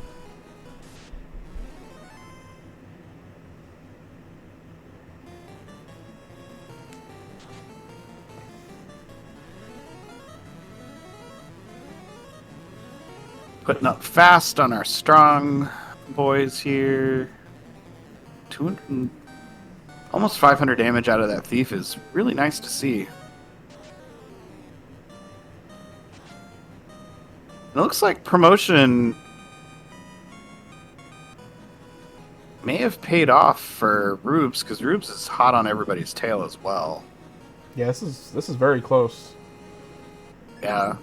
Putting up fast on our strong boys here. 200, almost 500 damage out of that thief is really nice to see. It looks like promotion may have paid off for Rubes, because Rubes is hot on everybody's tail as well. Yeah, this is very close. Yeah.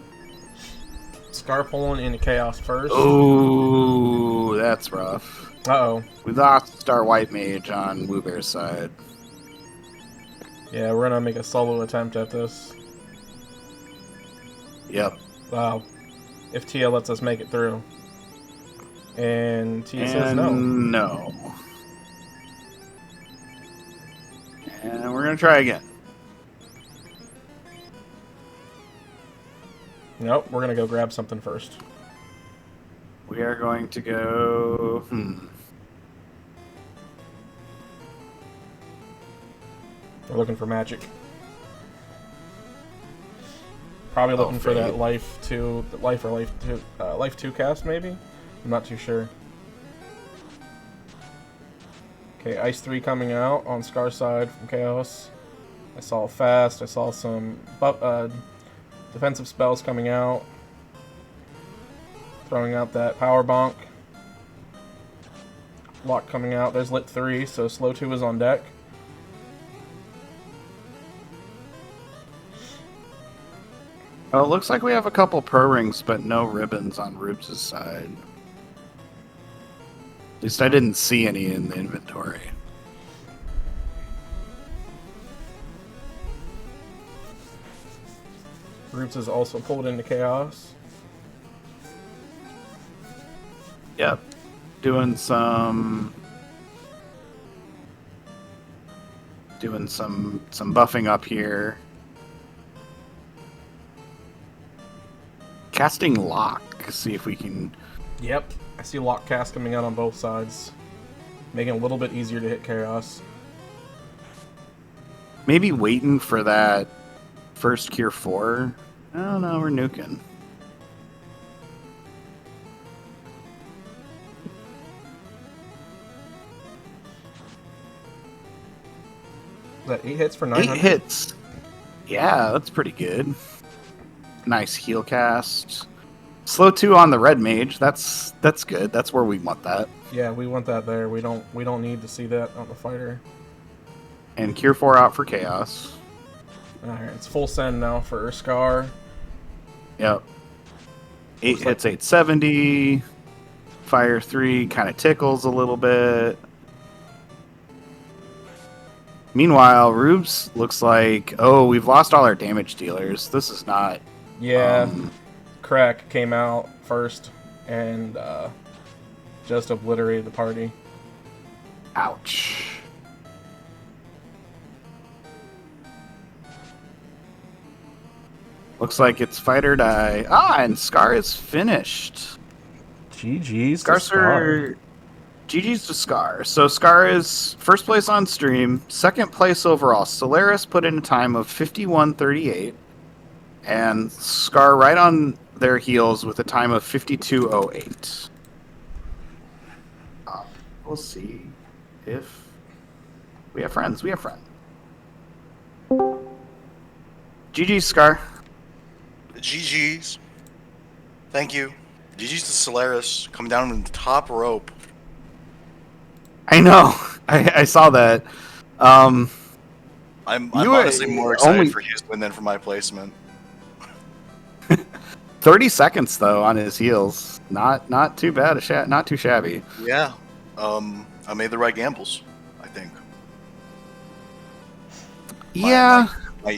Scar pulling into Chaos first. Oh, that's rough. Uh-oh. We lost our white mage on Woobear's side. Yeah, we're gonna make a solo attempt at this. Yep. Wow. If Tia lets us make it through. And Tia says no. No. And we're going to try again. Nope, we're gonna go grab something first. We are going to go... We're looking for magic. Probably looking for that life 2 cast maybe? I'm not too sure. Okay, Ice 3 coming out on Scar's side from Chaos. I saw fast, I saw some defensive spells coming out. Throwing out that power bonk. Lock coming out. There's lit 3, so slow 2 is on deck. Oh, it looks like we have a couple pro rings, but no ribbons on Rubes' side. At least I didn't see any in the inventory. Roots is also pulled into Chaos. Yep. Doing some buffing up here. Casting Lock. See if we can... Yep. I see Lock cast coming out on both sides. Making it a little bit easier to hit Chaos. Maybe waiting for that first Cure 4. I don't know, we're nuking. Is that 8 hits for 900? 8 hits. Yeah, that's pretty good. Nice heal cast. Slow 2 on the red mage. That's good. That's where we want that. Yeah, we want that there. We don't need to see that on the fighter. And Cure 4 out for Chaos. Alright, it's full send now for Scar. Yep. 8 hits, 870. Fire 3 kind of tickles a little bit. Meanwhile, Rubes looks like... Oh, we've lost all our damage dealers. This is not... Yeah, Crack came out first and just obliterated the party. Ouch. Looks like it's fight or die. Ah, and Scar is finished. GG's to Scar. GG's to Scar. So Scar is first place on stream, second place overall. Solaris put in a time of 51:38, and Scar right on their heels with a time of 52:08. We'll see if we have friends. We have friends. GG's, Scar. GG's. Thank you. Did you use the Solaris come down in the top rope? I know. I saw that. I'm You honestly more excited only for his win than for my placement. 30 seconds though on his heels. Not too bad. Not too shabby. Yeah. I made the right gambles, I think. Yeah.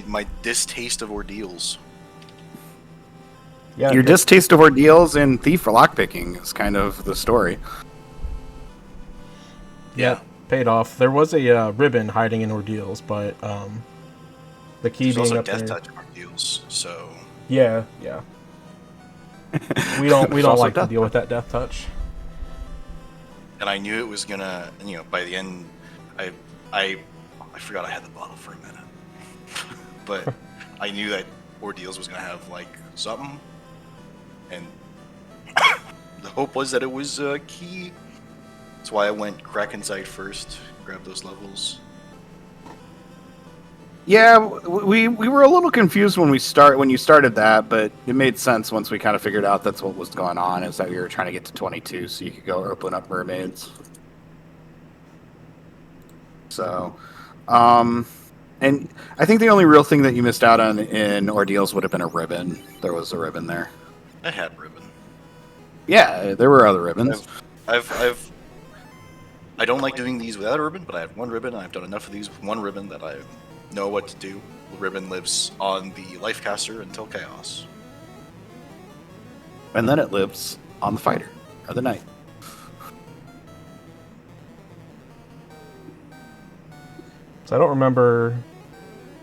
My distaste of ordeals. Yeah, Your distaste of ordeals and thief for lockpicking is kind of the story. Yeah, paid off. There was a ribbon hiding in ordeals, but the key There's being also up death there. touch ordeals, so Yeah. We don't There's also like to death deal with that death touch. and I knew it was gonna, by the end, I forgot I had the bottle for a minute, but I knew that ordeals was gonna have like something, and the hope was that it was key. That's why I went Kraken side first, grab those levels. Yeah, we were a little confused when you started that, but it made sense once we kind of figured out that's what was going on. Is that we were trying to get to 22 so you could go open up mermaids. So, and I think the only real thing that you missed out on in ordeals would have been a ribbon. There was a ribbon there. I had ribbon. Yeah, there were other ribbons. I don't like doing these without a ribbon, but I have one ribbon. I've done enough of these with one ribbon that I know what to do. The ribbon lives on the life caster until chaos. And then it lives on the fighter or the knight. So I don't remember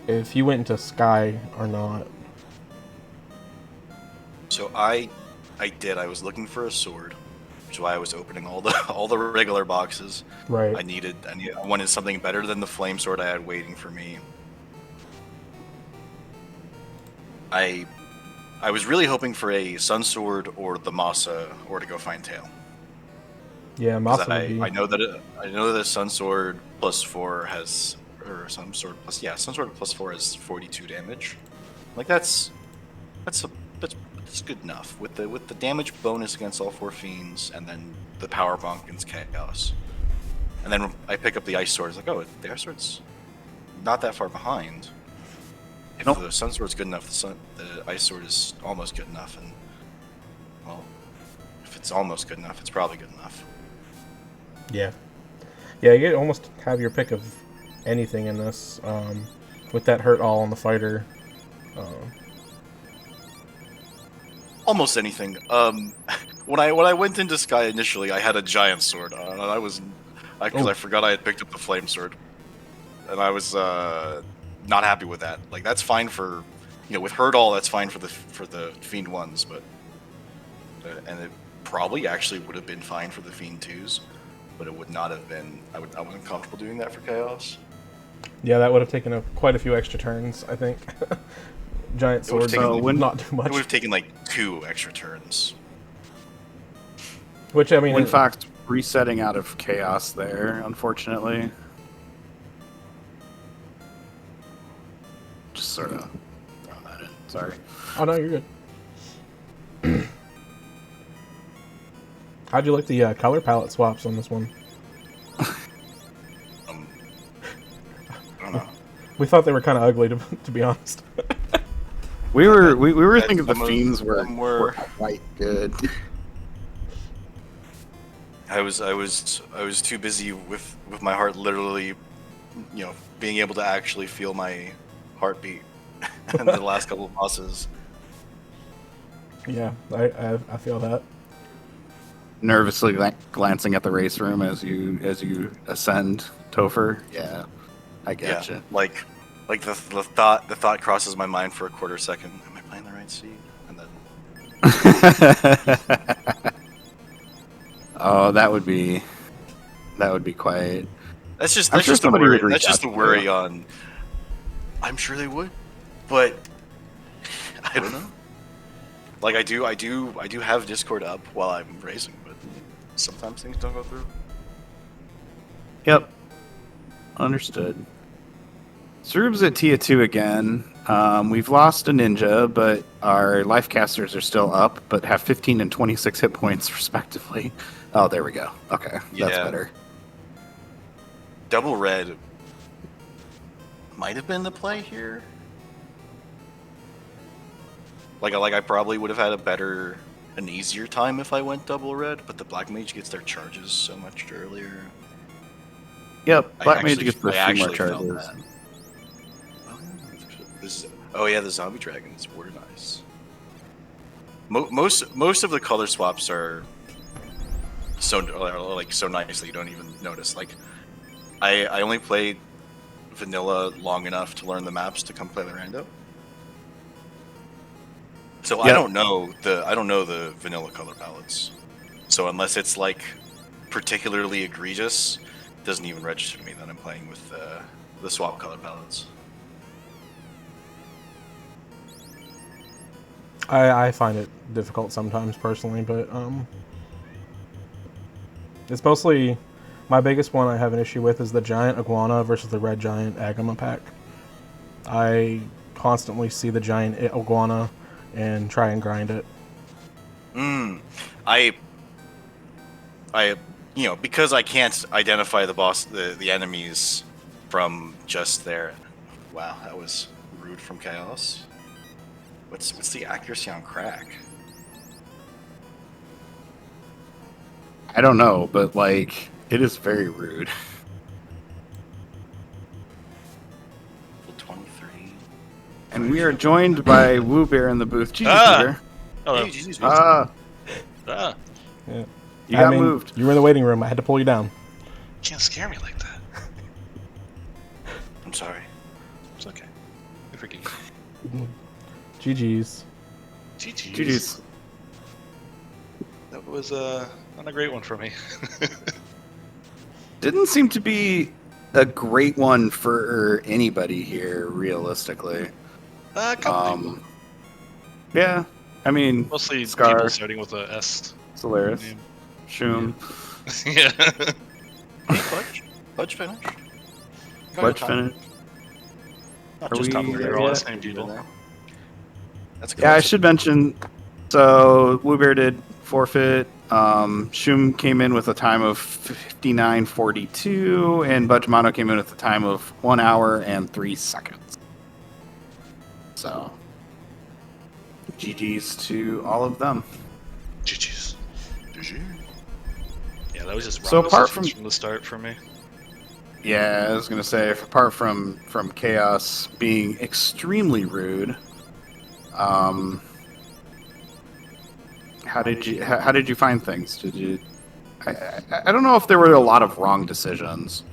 if you went into Sky or not. So I did. I was looking for a sword, which is why I was opening all the regular boxes. Right. I wanted something better than the flame sword I had waiting for me. I was really hoping for a sun sword or the Masa, or to go find tail. Yeah, Masa would be. I know that a sun sword +4 has, or some sword plus, yeah, some sword +4 has 42 damage. Like that's good enough with the damage bonus against all 4 fiends, and then the power bonk against chaos. And then I pick up the ice sword. It's like, oh, the ice sword's not that far behind. If the sun sword's good enough, the ice sword is almost good enough, and well, if it's almost good enough, it's probably good enough. Yeah, you get almost have your pick of anything in this. With that hurt all on the fighter. Almost anything. When I went into Sky initially, I had a giant sword on, and I forgot I had picked up the flame sword, and I was not happy with that. Like that's fine for, with hurt all, that's fine for the fiend 1s, but and it probably actually would have been fine for the fiend 2s, but it would not have been. I wasn't comfortable doing that for chaos. Yeah, that would have taken quite a few extra turns, I think. Giant sword, not too much. It would have taken like 2 extra turns. Which, I mean... Winfox resetting out of chaos there, unfortunately. Just sort of throw that in. Sorry. Oh, no, you're good. How'd you like the color palette swaps on this one? I don't know. We thought they were kind of ugly, to be honest. We were thinking the fiends were quite good. I was too busy with my heart literally, being able to actually feel my heartbeat in the last couple of bosses. Yeah, I feel that. Nervously glancing at the race room as you ascend, Topher. Yeah, I get you. Like the thought crosses my mind for a quarter second. Am I playing the right seat? And then oh, that would be quite. That's just I'm that's sure just the somebody worry. would reach That's just out the to worry you. on. I'm sure they would, but I don't know. Like I do have Discord up while I'm racing, but sometimes things don't go through. Yep. Understood. Zerub's at Tia 2 again. We've lost a ninja, but our life casters are still up, but have 15 and 26 hit points respectively. Oh, there we go. Okay, that's Yeah. better. Double red might have been the play here. Like I probably would have had an easier time if I went double red, but the black mage gets their charges so much earlier. Yep, black mage actually- gets the I few more actually felt charges. that. Oh yeah, the zombie dragons were nice. Most of the color swaps are so nice that you don't even notice. Like, I only played vanilla long enough to learn the maps to come play the rando. So Yep. I don't know the vanilla color palettes. So unless it's like particularly egregious, it doesn't even register to me that I'm playing with the swap color palettes. I find it difficult sometimes personally, but it's mostly my biggest one I have an issue with is the giant iguana versus the red giant agama pack. I constantly see the giant iguana and try and grind it. I because I can't identify the enemies from just there. Wow, that was rude from Chaos. What's the accuracy on crack? I don't know, but like it is very rude. 23. And we are joined by Woo Bear in the booth. Jesus, Ah! Woo Bear. Hello. Hey, Jesus, Ah. Yeah. You got moved. You were in the waiting room. I had to pull you down. You can't scare me like that. I'm sorry. It's okay. I forgive you. GG's. GG's. That was not a great one for me. Didn't seem to be a great one for anybody here, realistically. A couple people. Yeah, I mean, Mostly Scar, people starting with a S. Solaris, name. Shum, Yeah. Hey, Budge finished. Wedge finish. Not Are just we top They're there all the yet? same people. That's a Yeah, I good. should mention. So Woo Bear did forfeit. Shum came in with a time of 59:42, and Budgemano came in with a time of 1 hour and 3 seconds. So, GG's to all of them. GG's. Yeah, that was just wrong So apart decisions from the start for me. Yeah, I was gonna say, apart from Chaos being extremely rude, how did you find things? Did you? I don't know if there were a lot of wrong decisions.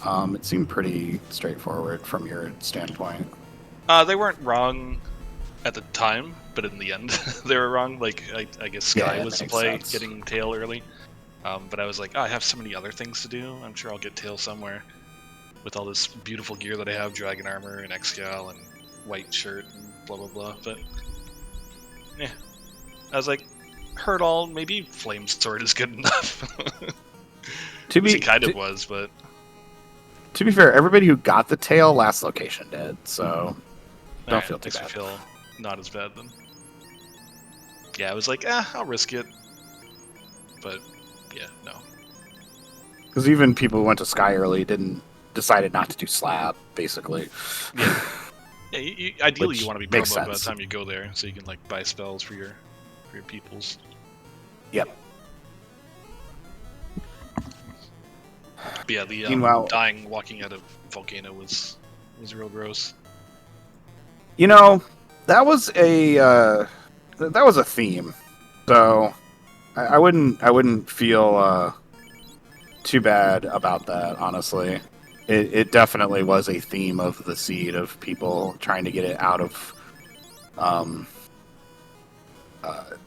It seemed pretty straightforward from your standpoint. They weren't wrong at the time, but in the end, they were wrong. Like, I guess Sky Yeah, was the makes play, sense. getting tail early. But I was like, oh, I have so many other things to do. I'm sure I'll get tail somewhere with all this beautiful gear that I have, dragon armor and Excal and white shirt and blah blah blah. But yeah, I was like, hurt all. Maybe flame sword is good enough. To Which be it kind of was, but to be fair, everybody who got the tail last location did, so don't alright, feel too makes me bad. feel not as bad then. Yeah, I was like, I'll risk it. But yeah, no. Because even people who went to Sky early decided not to do slab, basically. Yeah. Yeah, ideally Which you want to be makes promo by the sense. time you go there, so you can like buy spells for your peoples. Yep. But yeah, the Meanwhile- dying walking out of volcano was real gross. You know, that was a theme. So I wouldn't feel too bad about that, honestly. It definitely was a theme of the seed of people trying to get it out of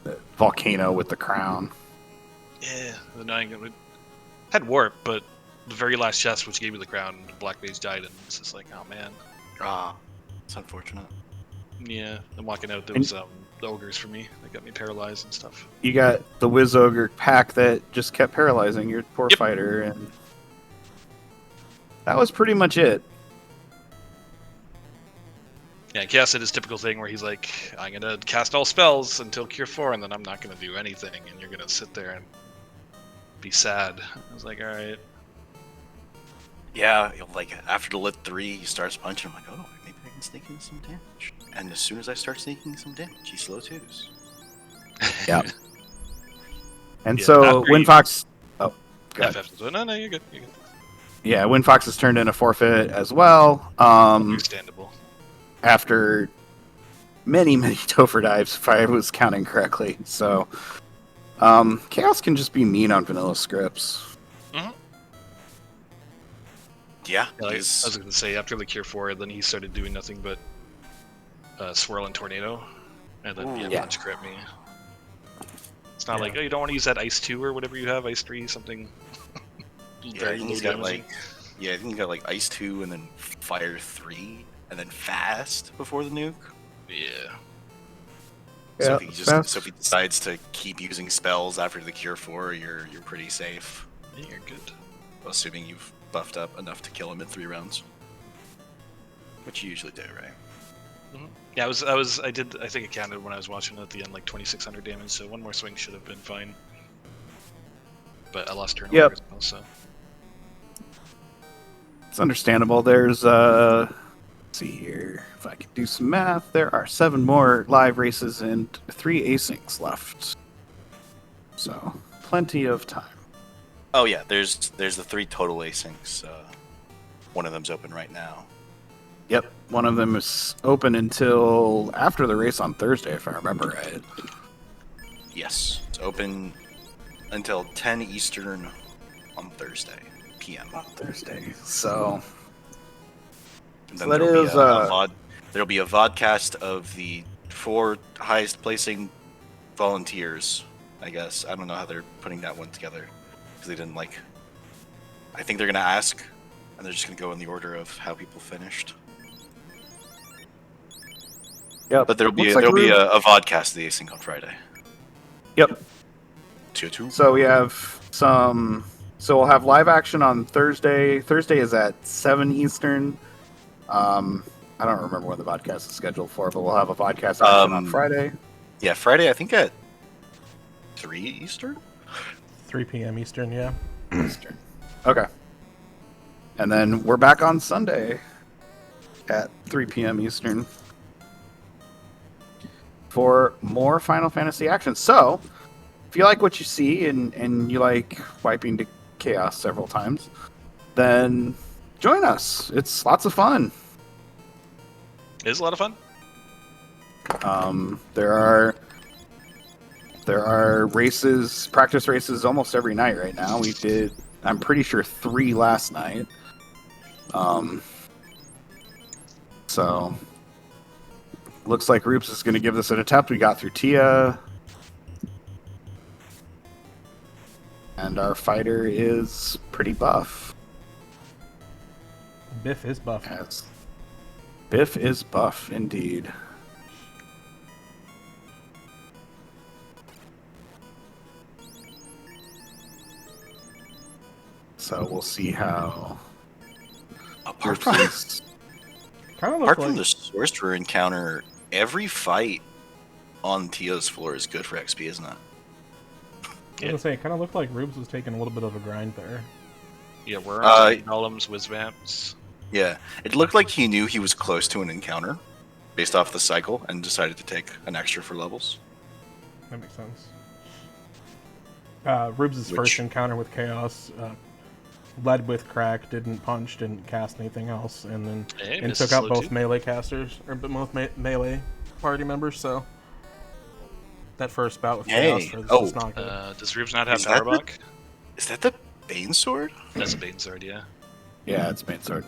the volcano with the crown. Yeah, the dying it had warp, but the very last chest which gave me the crown, the black mage died, and it's just like, oh man. It's unfortunate. Yeah, I'm walking out. There And- was the ogres for me. They got me paralyzed and stuff. You got the Wiz Ogre pack that just kept paralyzing your poor Yep. fighter, and that was pretty much it. Yeah, Chaos did his typical thing where he's like, I'm gonna cast all spells until Cure 4, and then I'm not gonna do anything, and you're gonna sit there and be sad. I was like, alright. Yeah, like after the lit 3, he starts punching. I'm like, oh, maybe I can sneak in some damage. And as soon as I start sneaking some damage, he slow twos. Yeah. And Yeah, so after when you- Fox, oh, go ahead. No, you're good. You're good. Yeah, when Fox has turned in a forfeit as well. Understandable. After many Topher dives, if I was counting correctly. So, Chaos can just be mean on vanilla scripts. Yeah, I was gonna say, after the Cure 4, then he started doing nothing but Swirl and Tornado, and then Yeah. punch crit me. It's not like, oh, you don't want to use that Ice 2 or whatever you have, Ice 3, something. Yeah, I think he's got like, Ice 2 and then Fire 3 and then Fast before the nuke. Yeah. So Yeah, if he decides to keep using spells after the Cure 4, you're pretty safe. Yeah, you're good. Assuming you've buffed up enough to kill him in 3 rounds. Which you usually do, right? Yeah, I think it counted when I was watching it at the end, like 2,600 damage, so one more swing should have been fine. But I lost turnover Yep. as well, so. It's understandable. There's let's see here. If I can do some math, there are 7 more live races and 3 asyncs left. So plenty of time. Oh yeah, there's the 3 total asyncs. One of them's open right now. Yep, one of them is open until after the race on Thursday, if I remember right. Yes, it's open until 10 Eastern on Thursday PM. On Thursday. So And So then that there'll is, there'll be a vodcast of the 4 highest placing volunteers. I guess I don't know how they're putting that one together because they didn't like. I think they're gonna ask, and they're just gonna go in the order of how people finished. yep. But there'll be Looks like a Rube- vodcast of the async on Friday. Yep. 2-2. So we have some. So we'll have live action on Thursday. Thursday is at 7 Eastern. I don't remember when the podcast is scheduled for, but we'll have a podcast action on Friday. Yeah, Friday I think at 3 Eastern. 3 p.m. Eastern, yeah. Eastern. Okay. And then we're back on Sunday at 3 p.m. Eastern for more Final Fantasy action. So, if you like what you see and you like wiping to chaos several times, then join us. It's lots of fun. It is a lot of fun. There are races, practice races almost every night right now. We did, I'm pretty sure, 3 last night. So looks like Roops is going to give this an attempt. We got through Tia, and our fighter is pretty buff. Biff is buff. Yes. Biff is buff indeed. So we'll see how. Apart from Kind of apart looked from like the sorcerer encounter, every fight on Tia's floor is good for XP, isn't it? I was gonna say, it kind of looked like Rubes was taking a little bit of a grind there. Yeah, worms, golems, whiz vamps. Yeah, it looked like he knew he was close to an encounter based off the cycle and decided to take an extra for levels. That makes sense. Rubes' first encounter with Chaos led with Crack, didn't punch, didn't cast anything else, and then Hey, and Mrs. took out Slow both too. melee casters, or both melee party members, so that first bout with Chaos Hey, is not good. Does Rubes not have Is that Powerbach? Is that the Bane sword? That's a Bane Sword, yeah. Yeah, it's main sword.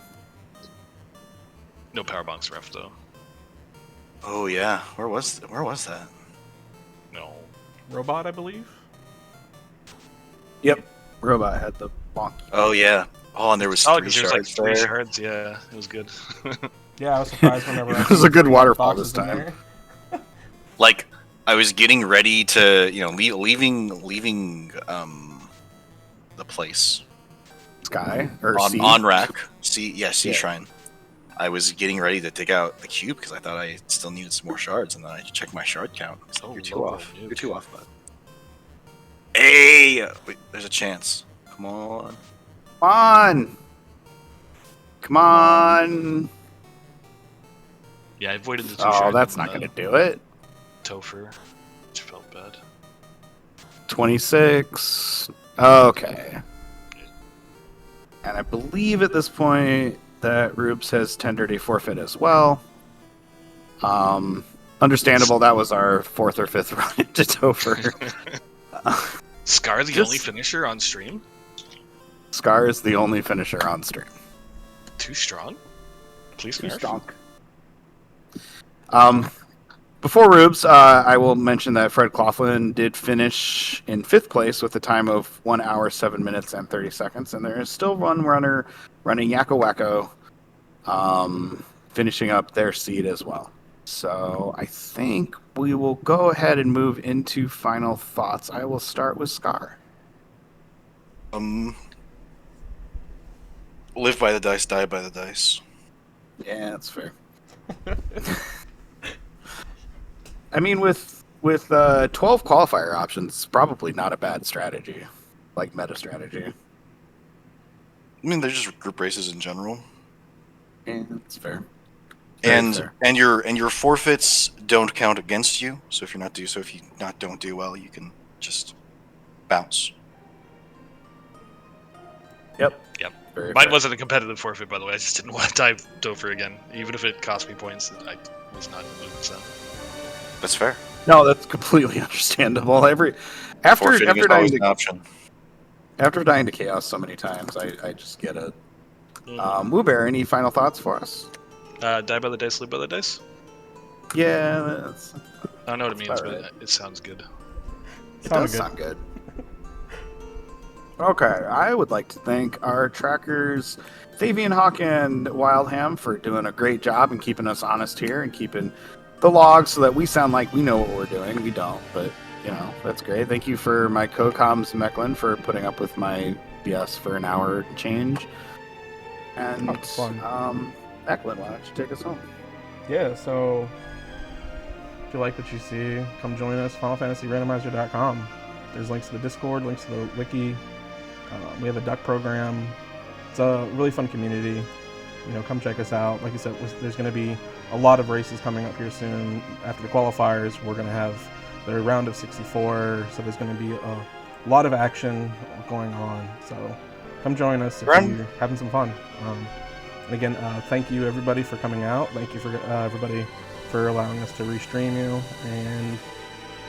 No Powerbonk's ref, though. Oh yeah, where was that? No. Robot, I believe? Yep. Robot had the bonk. Oh yeah. Oh, and there was Oh, 3 because there's like shards 3 there. shards, yeah. It was good. Yeah, I was surprised whenever I It was saw a good three waterfall boxes this in time. there. Like I was getting ready to, leaving the place Sky or sea. on rack. Sea Yeah. shrine. I was getting ready to dig out the cube because I thought I still needed some more shards, and then I checked my shard count. So Oh, you're too Lobo off. nuke. You're too off, bud. Hey! Wait, there's a chance. Come on. Come on! Come on! Yeah, I avoided the 2 Oh, shards. that's not going to do it. Topher, which felt bad. 26. Okay. And I believe at this point that Rubes has tendered a forfeit as well. Understandable, that was our 4th or 5th run into Topher. Scar, the only finisher on stream? Scar is the only finisher on stream. Too strong? Please Too nerf. strong. Before Rubes, I will mention that Fred Claughlin did finish in 5th place with a time of 1 hour, 7 minutes, and 30 seconds. And there is still one runner running Yakko Wacko, finishing up their seed as well. So I think we will go ahead and move into final thoughts. I will start with Scar. Live by the dice, die by the dice. Yeah, that's fair. I mean, with 12 qualifier options, it's probably not a bad strategy, like meta strategy. I mean, they're just group races in general. Yeah, that's fair. And fair. and your forfeits don't count against you. So if you don't do well, you can just bounce. Yep. Mine fair. wasn't a competitive forfeit, by the way. I just didn't want to dive Topher again. Even if it cost me points, I was not in the mood, so. That's fair. No, that's completely understandable. After Forfeiting is always an option. After dying to chaos so many times, I just get it. Woobear, any final thoughts for us? Die by the dice, live by the dice? Yeah, that's, I don't know what it means, right. but it sounds good. It does sound good. Okay, I would like to thank our trackers, Fabian Hawk and Wildham, for doing a great job and keeping us honest here and keeping the logs so that we sound like we know what we're doing. We don't, but, that's great. Thank you for my co-coms, Mecklin, for putting up with my BS for an hour change. And, fun. Mecklin, why don't you take us home? Yeah, so if you like what you see, come join us, FinalFantasyRandomizer.com. There's links to the Discord, links to the wiki. We have a duck program. It's a really fun community. Come check us out. Like I said, there's going to be a lot of races coming up here soon. After the qualifiers, we're going to have the round of 64. So there's going to be a lot of action going on. So come join us if you're having some fun. And again, thank you everybody for coming out. Thank you for everybody for allowing us to restream you. And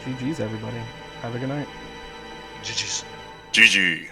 GG's everybody. Have a good night. GG's. GG.